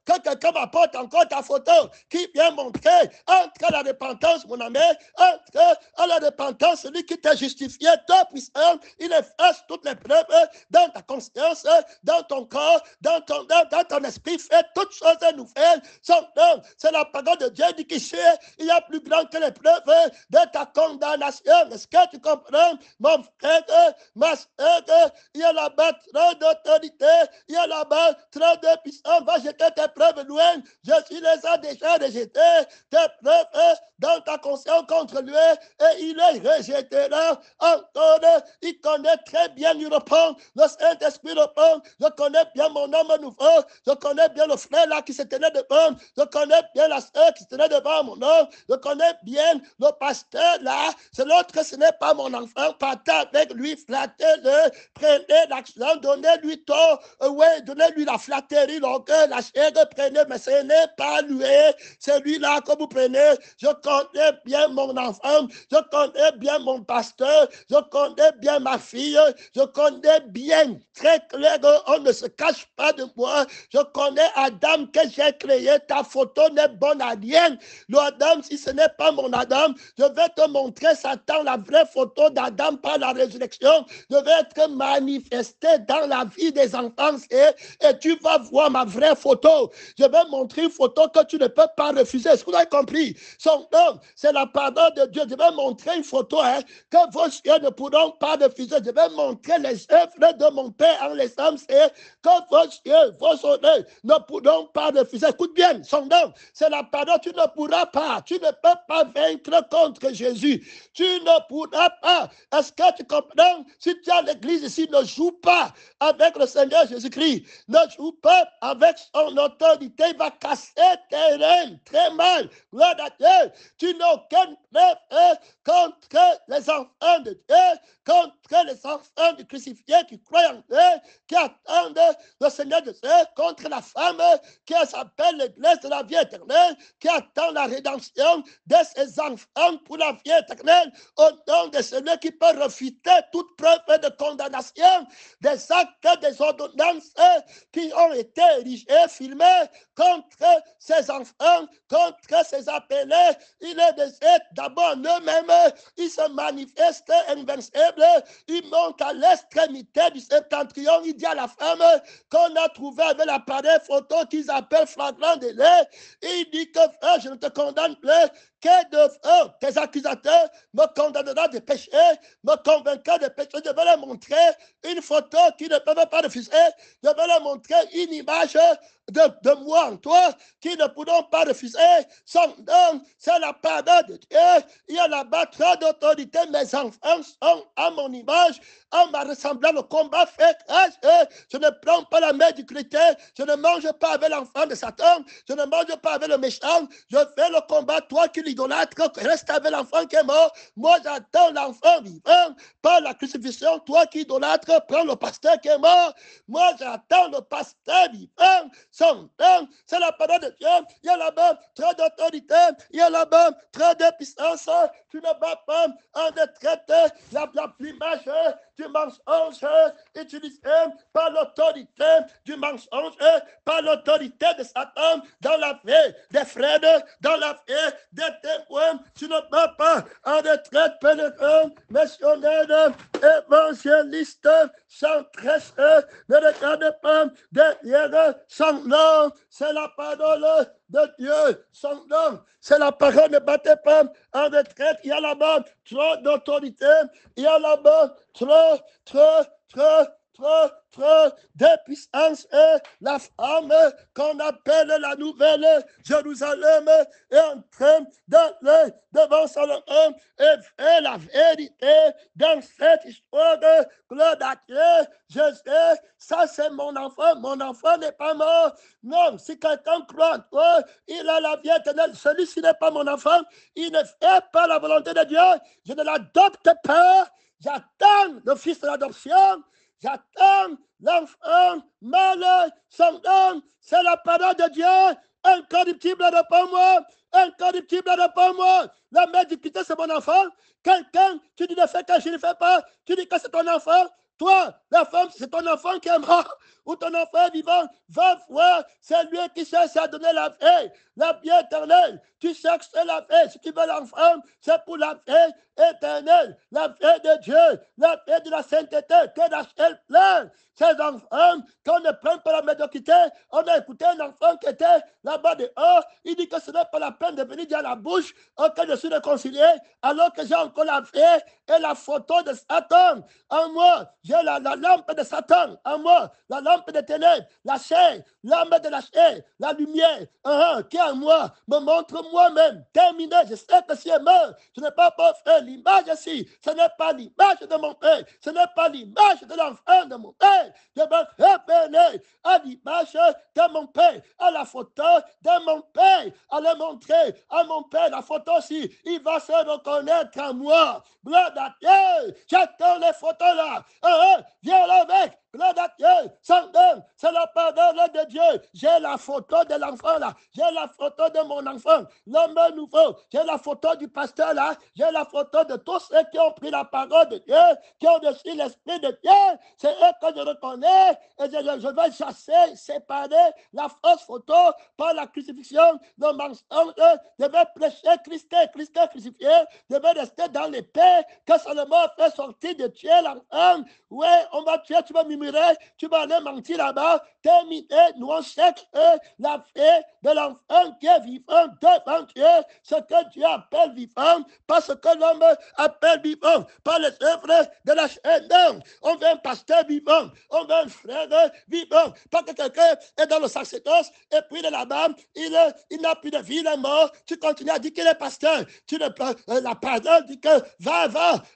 que quelqu'un m'apporte encore ta photo, qui vient montrer, entre la repentance, mon ami, entre à la repentance, celui qui t'a justifié, toi puissant, il efface toutes les preuves dans ta conscience, dans ton corps, dans ton esprit, fait toutes choses nouvelles, son nom, c'est la parole de Dieu, dit qu'ici, il y a plus grand que les preuves de ta condamnation, est-ce que tu comprends, mon frère, ma soeur, il y a là-bas trop d'autorité, il y a là-bas trop de puissance, va jeter tes preuves loin, Jésus les a déjà rejetées, tes preuves dans ta conscience contre lui, et il les rejettera encore, il connaît très bien, il répond, le Saint-Esprit répond, je connais bien mon homme nouveau, je connais bien le frère là qui se tenait devant, je connais bien la sœur qui se tenait devant mon homme, je connais bien le pasteur là, c'est l'autre, ce n'est pas mon enfant, partez avec lui, flattez-le, prenez l'action, donnez-lui tort, ouais, donnez-lui la flatterie, l'orgueil, la chair, prenez, mais ce n'est pas lui, c'est lui là que vous prenez, je connais bien mon enfant, je connais bien mon pasteur, je connais bien ma fille, je connais bien, très clair, on ne se cache pas de moi, je connais Adam que j'ai créé, ta photo n'est bonne à rien, le Adam, si ce n'est pas mon Adam, je vais te montrer Satan, la vraie photo d'Adam par la résurrection, je vais être manifesté dans la vie des enfants et tu vas voir ma vraie photo, je vais montrer une photo que tu ne peux pas refuser, est-ce que vous avez compris? Son nom, c'est la parole de Dieu, je vais montrer une photo que vos yeux ne pourront pas refuser, je vais montrer les œuvres de mon Père en les hommes et que vos yeux, vos oreilles ne pourront pas refuser, écoute bien, son nom, c'est la parole, tu ne pourras pas, tu ne peux pas vaincre contre Jésus, tu ne pourras pas, est-ce que tu comprends? Si tu as l'église ici, ne joue pas avec le Seigneur Jésus-Christ, ne joue pas avec son autorité, il va casser tes reins très mal, gloire à Dieu, tu n'as aucune preuve contre les enfants de Dieu, contre les enfants du crucifié qui croient en eux, qui attendent le Seigneur de Dieu, contre la femme qui s'appelle l'Église de la vie éternelle, qui attend la rédemption de ses enfants pour la vie éternelle, au nom de celui qui peut refuter toute preuve de condamnation des actes, des ordonnances qui ont été érigés, filmés contre ses enfants, contre ses appelés. Il est d'abord eux-mêmes, ils se manifestent invincibles, ils montent à l'extrémité du septentrion, il dit à la femme qu'on a trouvé avec l'appareil photo qu'ils appellent flagrant délit, il dit que frère, je ne te condamne plus, que de tes accusateurs me condamnera de péché, me convaincra de péché. Je vais leur montrer une photo qu'ils ne peuvent pas refuser. Je vais leur montrer une image de moi en toi qui ne pourront pas refuser. Son nom, c'est la parole de Dieu. Il y a là-bas trop d'autorité. Mes enfants sont à mon image, à ma ressemblance. Le combat fait grâce. Je ne prends pas la main du chrétien. Je ne mange pas avec l'enfant de Satan. Je ne mange pas avec le méchant. Je fais le combat. Toi qui l'idolâtre, reste avec l'enfant qui est mort. Moi, j'attends l'enfant vivant par la crucifixion. Toi qui idolâtre, prends le pasteur qui est mort. Moi, j'attends le pasteur vivant. Son nom, c'est la parole de Dieu. Il y a là-bas trop d'autorité. Il y a là-bas trop de puissance. Tu ne vas pas en retraite l'image du mensonge utilisé par l'autorité du mensonge, par l'autorité de Satan dans la vie des frères, dans la vie des témoins. Tu ne vas pas en retraite pénétrant, missionnaire, évangéliste, centriste, ne regarde pas derrière son nom, c'est la parole de Dieu, son nom, c'est la parole, ne battez pas en retraite, il y a là-bas trop d'autorité, il y a là-bas trop de puissance. La femme qu'on appelle la nouvelle Jérusalem est en train d'aller devant Salomon et fait la vérité dans cette histoire de gloire à Dieu. Je sais, ça c'est mon enfant n'est pas mort. Non, si quelqu'un croit en toi, il a la vie éternelle. Celui-ci n'est pas mon enfant, il ne fait pas la volonté de Dieu. Je ne l'adopte pas. J'attends le fils de l'adoption. J'attends l'enfant malin. Son nom, c'est la parole de Dieu. Incorruptible de pas moi. Incorruptible de pas moi. La mère du Christ, c'est mon enfant. Quelqu'un, tu dis le fait que je ne le fais pas. Tu dis que c'est ton enfant. Toi, la femme, c'est ton enfant qui est mort. Ou ton enfant est vivant. Va voir. C'est lui qui cherche à donner la vie éternelle. Tu cherches la vie. Si tu veux l'enfant, c'est pour la vie éternelle. La vie de Dieu. La vie de la sainteté. Que Rachel pleure. Ces enfants, quand on ne prend pas la médiocrité, on a écouté un enfant qui était là-bas dehors. Il dit que ce n'est pas la peine de venir dire à la bouche que je suis réconcilié, alors que j'ai encore la vie et la photo de Satan. En moi, j'ai la lampe de Satan. En moi, la lampe de ténèbres, la chair, l'âme de la chair, la lumière, qui en moi, me montre moi-même. Terminé, je sais que si elle meurt, je n'ai pas fait l'image ici. Ce n'est pas l'image de mon père. Ce n'est pas l'image de l'enfant de mon père. Je me révéler à l'image de mon père, à la photo de mon père, à le montrer à mon père. La photo aussi, il va se reconnaître en moi. Gloire à Dieu. J'attends les photos là. Viens là avec. Gloire à Dieu, son nom, c'est la parole de Dieu. J'ai la photo de l'enfant là. J'ai la photo de mon enfant, l'homme nouveau. J'ai la photo du pasteur là. J'ai la photo de tous ceux qui ont pris la parole de Dieu, qui ont reçu l'Esprit de Dieu. C'est eux que je reconnais et je vais chasser, séparer la fausse photo par la crucifixion, le mensonge. Je vais prêcher Christ crucifié. Je vais rester dans l'épée que Salomon a fait sortir de tuer l'enfant. Ouais, on va tuer, tu vas murmurer, tu vas aller mentir là-bas, terminer, nous on cherche la paix de l'enfant qui est vivant devant Dieu, ce que Dieu appelle vivant, pas ce que l'homme appelle vivant, pas les œuvres de la chair, non, on veut un pasteur vivant, on veut un frère vivant, pas que quelqu'un est dans le sacerdoce, et puis de là-bas, il n'a plus de vie, il est mort, tu continues à dire qu'il est pasteur, tu ne la parole dit que va,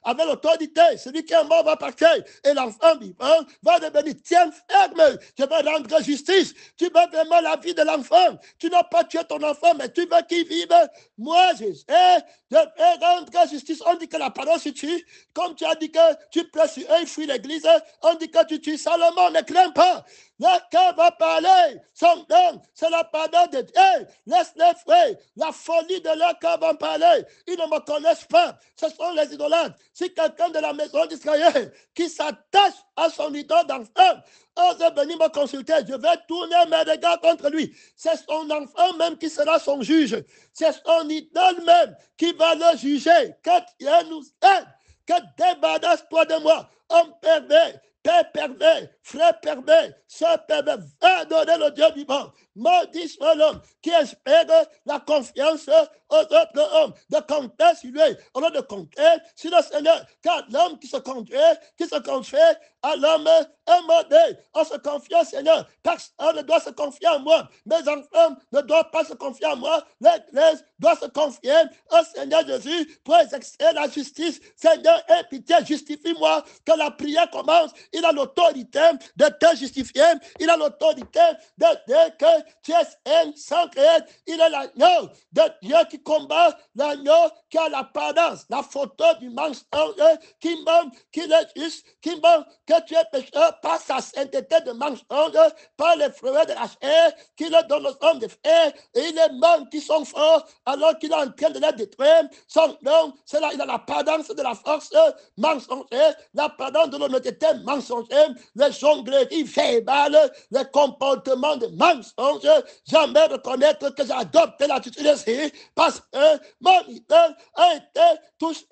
avec l'autorité, celui qui est mort va partir, et l'enfant vivant va devenir, tiens ferme, je vais rendre justice. Tu veux vraiment la vie de l'enfant. Tu n'as pas tué ton enfant, mais tu veux qu'il vive. Moi, je sais, je vais rendre justice. On dit que la parole se tue. Comme tu as dit que tu pleures sur eux, ils fuient l'église. On dit que tu tues. Salomon ne craint pas. Le cœur va parler. Son nom, c'est la parole de Dieu. Laisse-les frères. La folie de leur cœur va parler. Ils ne me connaissent pas. Ce sont les idolâtres. Si quelqu'un de la maison d'Israël qui s'attache à son idole d'enfant ose venir me consulter, je vais tourner mes regards contre lui. C'est son enfant même qui sera son juge. C'est son idole même qui va le juger. Que Dieu nous aide. Que débarrasse-toi de moi, homme pervers, père pervers, frère pervers, soeur pervers, va adorer le Dieu vivant. Maudit soit l'homme qui espère la confiance aux autres hommes, de compter sur lui, au lieu de compter sur le Seigneur. Car l'homme qui se confie à l'homme est maudit. On se confie au Seigneur. Personne ne doit se confier à moi. Mes enfants ne doivent pas se confier à moi. L'Église doit se confier au Seigneur Jésus pour exercer la justice. Seigneur, aie pitié, justifie-moi. Que la prière commence. Il a l'autorité de te justifier. Il a l'autorité de dire que tu es sans créer. Il est l'agneau de Dieu qui combat, l'agneau qui a l'apparence, la photo du mensonge, qui montre qu'il est juste, qui montre que tu es pécheur par sa sainteté de mensonge, par les fruits de la chair, qui le donne aux hommes de fer, et il est membres qui sont forts, alors qu'il est en train de les détruire. Son nom, c'est là, il a l'apparence de la force mensongère, l'apparence de l'honnêteté mensongère, les jongleries verbales, les comportements de mensonge. Jamais reconnaître que j'ai adopté l'attitude ici, parce que mon idole a été touché.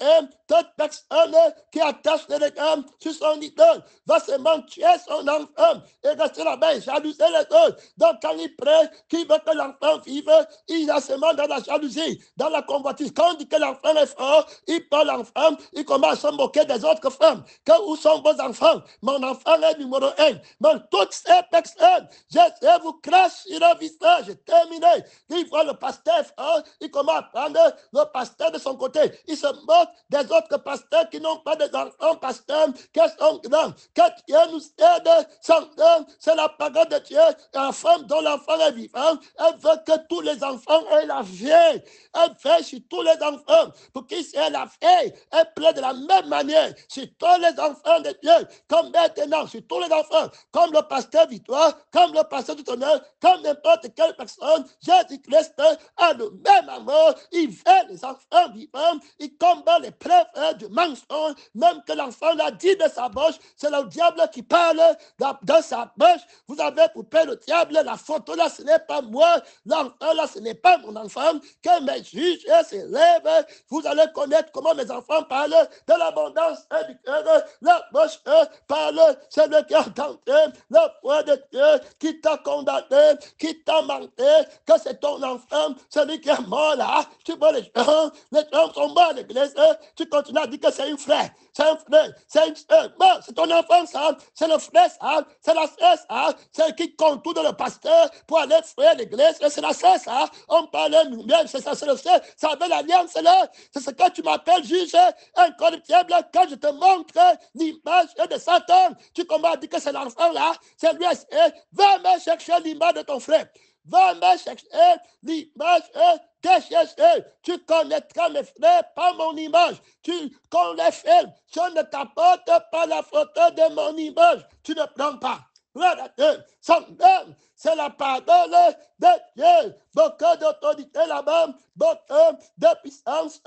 Toute personne qui attache les regards sur son idole va seulement tuer son enfant et rester là-bas et jalouser les autres. Donc quand il prie, qu'il veut que l'enfant vive, il est seulement dans la jalousie, dans la convoitise. Quand on dit que l'enfant est fort, il prend l'enfant, il commence à se moquer des autres femmes. Où sont vos enfants? Mon enfant est numéro 1. Mais toutes ces personnes, je vous crache sur le visage. Terminé. Il voit le pasteur fort, il commence à prendre le pasteur de son côté. Il se moque des autres pasteurs qui n'ont pas des enfants pasteurs, qui sont grands. Que Dieu nous aide. Son nom, c'est la parole de Dieu. La femme dont l'enfant est vivant, elle veut que tous les enfants aient la vie. Elle veille sur tous les enfants pour qu'ils aient la vie. Elle plaît de la même manière sur tous les enfants de Dieu, comme maintenant sur tous les enfants, comme le pasteur Victoire, comme le pasteur du tonnerre, comme n'importe quelle personne. Jésus-Christ a le même amour. Il veut les enfants vivants. Il combat les preuves du mensonge. Même que l'enfant l'a dit de sa bouche, c'est le diable qui parle dans sa bouche. Vous avez coupé le diable. La photo là, ce n'est pas moi. L'enfant là, ce n'est pas mon enfant. Que mes juges s'élèvent. Vous allez connaître comment mes enfants parlent de l'abondance du cœur. La bouche parle. C'est le cœur tenté. Le poids de Dieu qui t'a condamné, qui t'a menti, que c'est ton enfant, celui qui est mort là. Tu vois les gens sont morts à l'église. Tu continues à dire que c'est une frère. C'est un frère, c'est une soeur. Bon, c'est ton enfant, ça. C'est le frère, ça. C'est la soeur, ça. C'est qui contourne le pasteur pour aller frère l'église. C'est la soeur, ça. On parlait nous-mêmes, c'est ça, c'est le soeur. Ça avait l'alliance, là. C'est ce que tu m'appelles, juge incorruptible. Quand je te montre l'image de Satan, tu commences à dire que c'est l'enfant, là. C'est lui. Va me chercher l'image de ton frère. Va me chercher l'image de tu connaîtras mes frères par mon image. Quand les films, je ne t'apporte pas la photo de mon image. Tu ne prends pas. Son nom, c'est la parole de Dieu. Beaucoup d'autorité là-bas, beaucoup de puissance.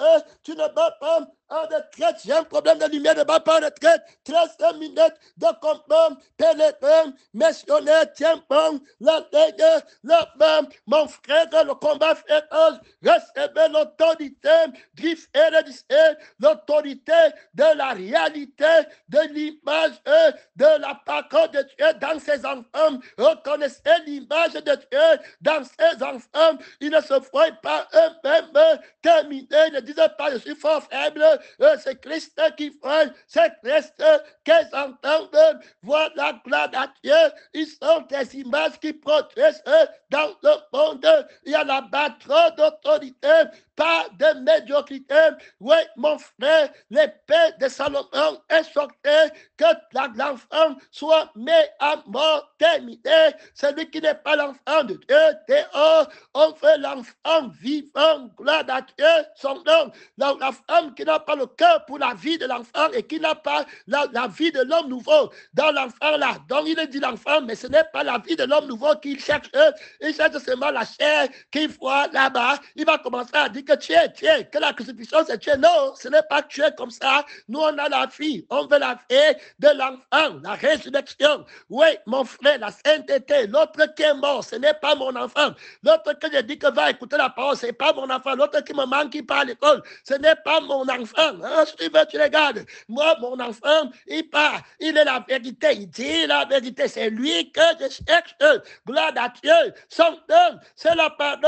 Tu ne bats pas en retraite. J'ai un problème de lumière, ne bats pas en retraite. 13 minutes de comprendre, pénétrer, missionnaire, tiens bon, la tête, la main, mon frère, le combat féroce, recevez l'autorité, griffe et l'autorité de la réalité, de l'image de la parole de Dieu dans ses enfants. Reconnaissez l'image de Dieu dans ses enfants. Ils ne se voient pas eux-mêmes terminés. Ils ne disent pas je suis fort faible. C'est Christ qui fait. C'est Christ qu'ils entendent. Voilà, gloire à Dieu. Ils sont des images qui produisent dans le monde. Il y a là-bas trop d'autorité pas de médiocrité. Oui, mon frère, l'épée de Salomon est sortie, que l'enfant soit mis à mortalité. Celui qui n'est pas l'enfant de Dieu, dehors, on fait l'enfant vivant, gloire à Dieu, son nom. La femme qui n'a pas le cœur pour la vie de l'enfant et qui n'a pas la vie de l'homme nouveau dans l'enfant là. Donc il dit l'enfant, mais ce n'est pas la vie de l'homme nouveau qu'il cherche. Il cherche seulement la chair qu'il voit là-bas. Il va commencer à dire que tu es, que la crucifixion c'est tuer. Non, ce n'est pas tuer comme ça. Nous on a la vie, on veut la vie de l'enfant, la résurrection. Oui, mon frère, la sainteté, l'autre qui est mort, ce n'est pas mon enfant. L'autre que je dis que va écouter la parole, ce n'est pas mon enfant. L'autre qui me manque, qui part à l'école, ce n'est pas mon enfant. Hein, si tu veux, tu regardes. Moi, mon enfant, il part. Il est la vérité. Il dit la vérité. C'est lui que je cherche. Gloire à Dieu. Son nom, c'est la parole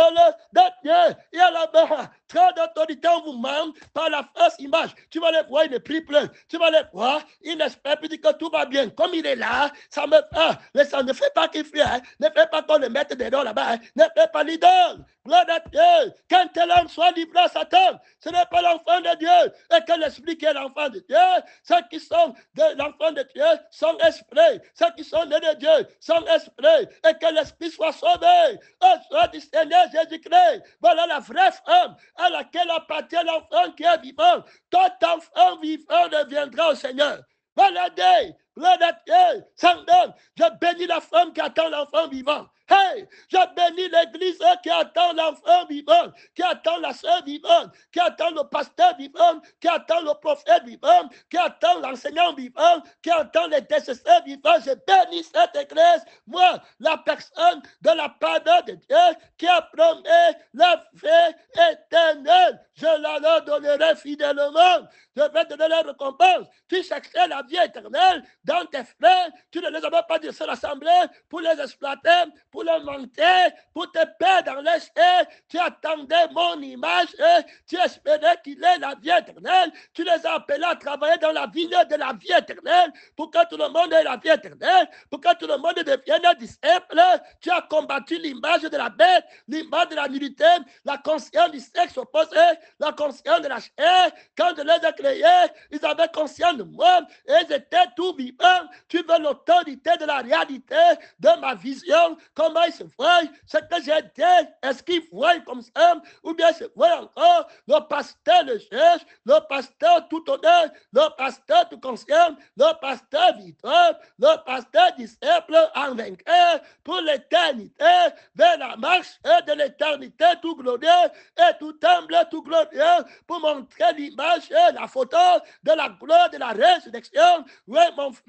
de Dieu. Il y a là-bas trop d'autorité en vous même par la fausse image. Tu vas les voir, il ne prie plus. Tu vas les voir, il espère, puis dit que tout va bien. Comme il est là, ça me fait. Mais ça ne fait pas qu'il fuit. Hein. Ne fait pas qu'on le mette dedans là-bas. Hein. Ne fait pas l'idole. Gloire à Dieu. Quand tel homme soit livré à Satan, ce n'est pas l'enfant de Dieu. Et que l'esprit qui est l'enfant de Dieu, ceux qui sont de l'enfant de Dieu sont esprits. Ceux qui sont nés de Dieu sont esprits. Et que l'esprit soit sauvé. Au soit du Seigneur Jésus-Christ. Voilà la vraie femme à laquelle appartient l'enfant qui est vivant. Tout enfant vivant deviendra au Seigneur. Voilà Dieu. Gloire à Dieu. Sans donne. Je bénis la femme qui attend l'enfant vivant. Hey, je bénis l'église qui attend l'enfant vivant, qui attend la sœur vivante, qui attend le pasteur vivant, qui attend le prophète vivant, qui attend l'enseignant vivant, qui attend les intercesseurs vivants. Je bénis cette église, moi, la personne de la parole de Dieu qui a promis la vie éternelle. Je la leur donnerai fidèlement. Je vais donner la récompense. Tu cherchais la vie éternelle dans tes frères, tu ne les avais pas de seule assemblée pour les exploiter, pour les monter, pour te perdre dans les cieux. Tu attendais mon image et tu espérais qu'il ait la vie éternelle. Tu les as appelés à travailler dans la vigne de la vie éternelle pour que tout le monde ait la vie éternelle, pour que tout le monde devienne disciple. Tu as combattu l'image de la bête, l'image de la nullité, la conscience du sexe opposé, la conscience de la chair. Quand je les ai créés, ils avaient conscience de moi et ils étaient tout vivants. Tu veux l'autorité de la réalité, de ma vision, comment ils se voient, ce que j'ai dit, est-ce qu'ils voient comme ça, ou bien se voient encore, le pasteur le juge, le pasteur tout honneur, le pasteur tout conscient, le pasteur victoire, le pasteur disciple en vainqueur pour l'éternité, vers la marche de l'éternité tout glorieux et tout humble, tout glorieux, pour montrer l'image et la photo de la gloire de la résurrection. Oui, mon frère,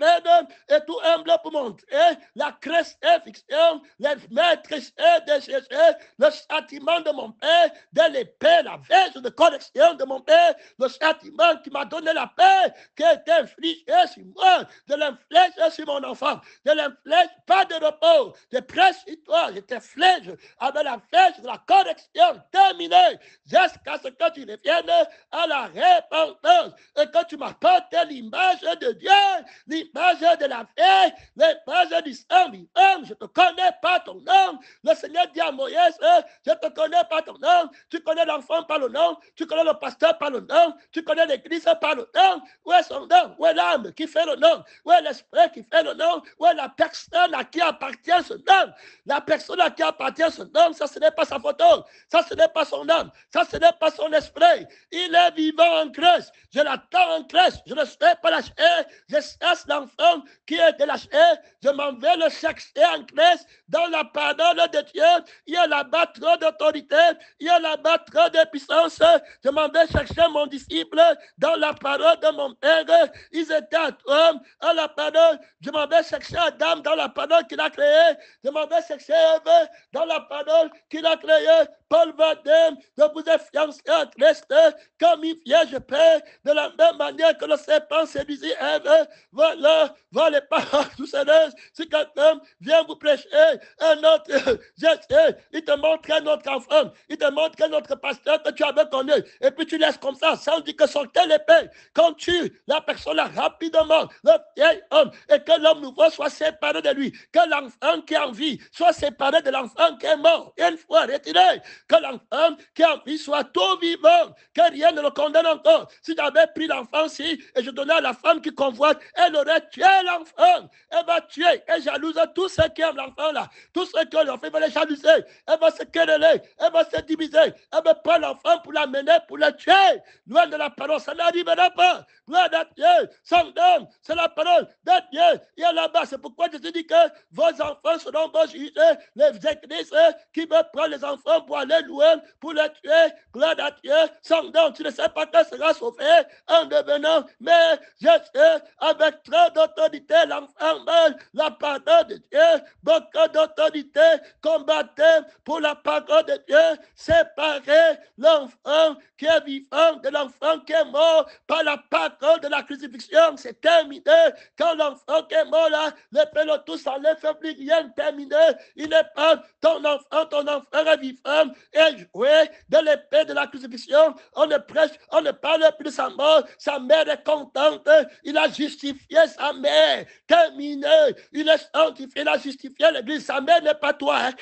et tout humble pour montrer la crucifixion, les maîtres de Jésus, le châtiment de mon Père, de l'épée, la verge de correction de mon Père, le châtiment qui m'a donné la paix, qui a été infligé sur moi, de l'inflige sur mon enfant, de l'inflige pas de repos, de presse sur toi, je te flèche avec la verge de la correction terminée, jusqu'à ce que tu reviennes à la repentance et que tu m'apportes l'image de Dieu, l'image de la vie, l'image du sang vivant. Je ne te connais pas ton nom. Le Seigneur dit à Moïse, je ne te connais pas ton nom. Tu connais l'enfant par le nom, tu connais le pasteur par le nom, tu connais l'église par le nom. Où est son nom? Où est l'âme qui fait le nom? Où est l'esprit qui fait le nom? Où est la personne à qui appartient ce nom? La personne à qui appartient ce nom, ça ce n'est pas sa photo, ça ce n'est pas son âme, ça ce n'est pas son esprit. Il est vivant en Christ. Je l'attends en Christ. Je ne sais pas la chair. Je cherche l'enfant qui est de la chair. Je m'en vais le chercher en Christ. Dans la parole de Dieu, il y a là-bas trop d'autorité. Il y a là-bas trop de puissance. Je m'en vais chercher mon disciple dans la parole de mon Père. Ils étaient à toi, à la parole. Je m'en vais chercher Adam dans la parole qu'il a créée. Je m'en vais chercher Ève dans la parole qu'il a créée. Paul va dire, je vous ai fiancé à Christ, comme il vient, je paie, de la même manière que le serpent séduisit Ève. Voilà les paroles du Seigneur. chose. Si quelqu'un vient vous prêcher un autre geste, il te montre un autre enfant, il te montre un autre pasteur que tu avais connu, et puis tu laisses comme ça, sans dire que sortez l'épée, quand tu la personne là rapidement, le vieil homme, et que l'homme nouveau soit séparé de lui, que l'enfant qui est en vie soit séparé de l'enfant qui est mort, et une fois retiré, que l'enfant qui est en vie soit tout vivant, que rien ne le condamne encore. Si j'avais pris l'enfant-ci et je donnais à la femme qui convoite, elle aurait tué l'enfant, elle va tuer et jalouse tous ceux qui aiment l'enfant là, tous ceux qui ont l'enfant, va les jalouser, elle va se quereller, elle va se diviser, elle va prendre l'enfant pour l'amener, pour le tuer. Loin de la parole, ça n'arrivera pas. Gloire à Dieu, sans dame, c'est la parole de Dieu. Il y a là-bas, c'est pourquoi je te dis que vos enfants seront vos juges, les églises qui veulent prendre les enfants pour aller loin, pour les tuer. Gloire à Dieu, sans dame, tu ne sais pas quand sera sauvé en devenant, mais je sais, avec trop d'autorité, l'enfant meurt, la parole de Dieu, beaucoup d'autorité, combattez pour la parole de Dieu, séparer l'enfant qui est vivant de l'enfant qui est mort par la parole de la crucifixion, c'est terminé. Quand l'enfant qui est mort là, les pélos tous enlèvent, plus rien terminé. Il n'est pas ton enfant est vivant et joué de l'épée de la crucifixion. On ne prêche, on ne parle plus de sa mort. Sa mère est contente. Il a justifié sa mère. Terminé. Il est sanctifié, il a justifié l'église. Sa mère n'est pas toi, hein,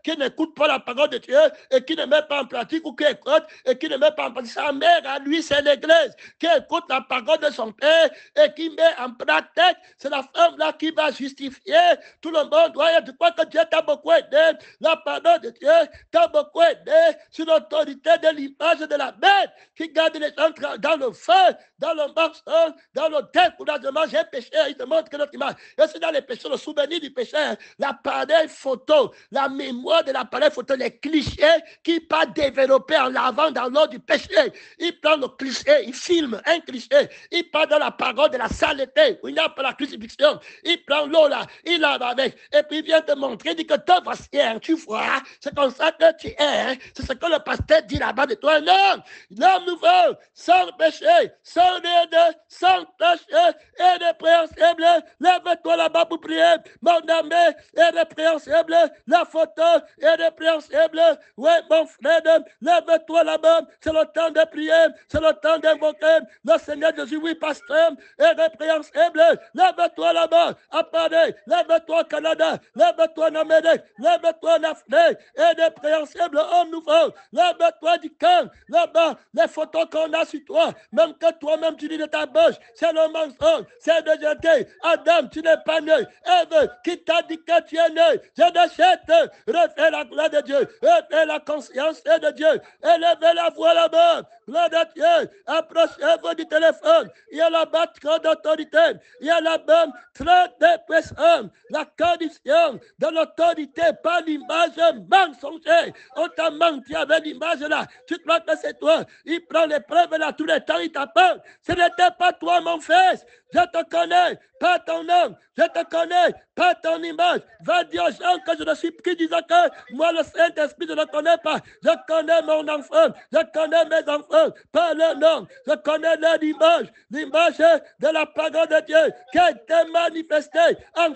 qui n'écoute pas la parole de Dieu et qui ne met pas en pratique ou qui écoute et qui ne met pas en pratique. Sa mère à lui, c'est l'église qui écoute la parole de son père et qui met en pratique. C'est la femme là qui va justifier. Tout le monde doit être. Tu crois que Dieu t'a beaucoup aidé. La parole de Dieu t'a beaucoup aidé sur l'autorité de l'image de la bête qui garde les gens dans le feu, dans le mensonge, dans le découragement. J'ai péché, il te montre que notre image. Et c'est dans les péchés, le souvenir du péché, l'appareil photo, la mémoire de l'appareil photo, les clichés qui pas développé en l'avant dans l'ordre du péché. Il prend le cliché, il filme un cliché, il parle dans la parole de la saleté, où il n'y a pas la crucifixion. Il prend l'eau là, il lave avec, et puis il vient te montrer, il dit que toi voici, tu vois, c'est comme ça que tu es, c'est ce que le pasteur dit là-bas de toi. Non, l'homme nouveau, sans péché, sans ride, sans tâche, et répréhensible, lève-toi là-bas pour prier, mon ami est répréhensible, la photo est répréhensible, oui mon frère, lève-toi là-bas, c'est le temps de prier, c'est le temps d'invoquer le Seigneur Jésus, oui pasteur, est répréhensible, lève-toi là-bas, à Paris, lève-toi au Canada, lève-toi en Amérique, lève-toi en Afrique, est répréhensible, homme nouveau, lève-toi du camp, là-bas, les photos qu'on a sur toi, même que toi-même tu dis de ta bouche, c'est le mensonge, c'est de jeter. Adam, tu n'es pas né. Ève, qui t'a dit que tu es né? Je déchète. Refais la gloire de Dieu. Refais la conscience de Dieu. Élevez la voix là-bas. Gloire de Dieu. Approchez-vous du téléphone. Il y a là-bas trop d'autorité. Il y a là-bas trop de personnes. La condition de l'autorité par l'image mensongère. On t'a menti avec l'image là. Tu crois que c'est toi. Il prend les preuves là tous les temps. Il t'appelle. Ce n'était pas toi, mon fils. Je te connais, pas ton nom. Je te connais, pas ton image. Va dire aux gens que je ne suis plus disant que moi, le Saint-Esprit, je ne connais pas. Je connais mon enfant. Je connais mes enfants, pas leur nom. Je connais leur image. L'image de la parole de Dieu qui a été manifestée en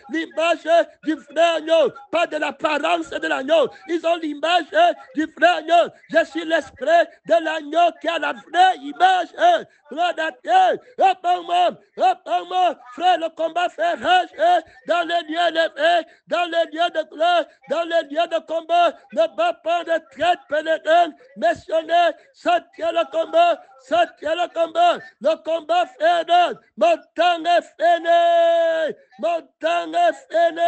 l'image du frère agneau, pas de l'apparence de l'agneau. Ils ont l'image du frère agneau. Je suis l'esprit de l'agneau qui a la vraie image. Gloire à Dieu. Réponds-moi, frère, le combat fait rage dans les lieux élevés, dans les lieux de gloire, dans les lieux de combat. Ne bat pas de traite pénétrante, missionnaire, sortir le combat, sortir le combat. Le combat fait rage. Mon temps est fini. Mon temps est fini.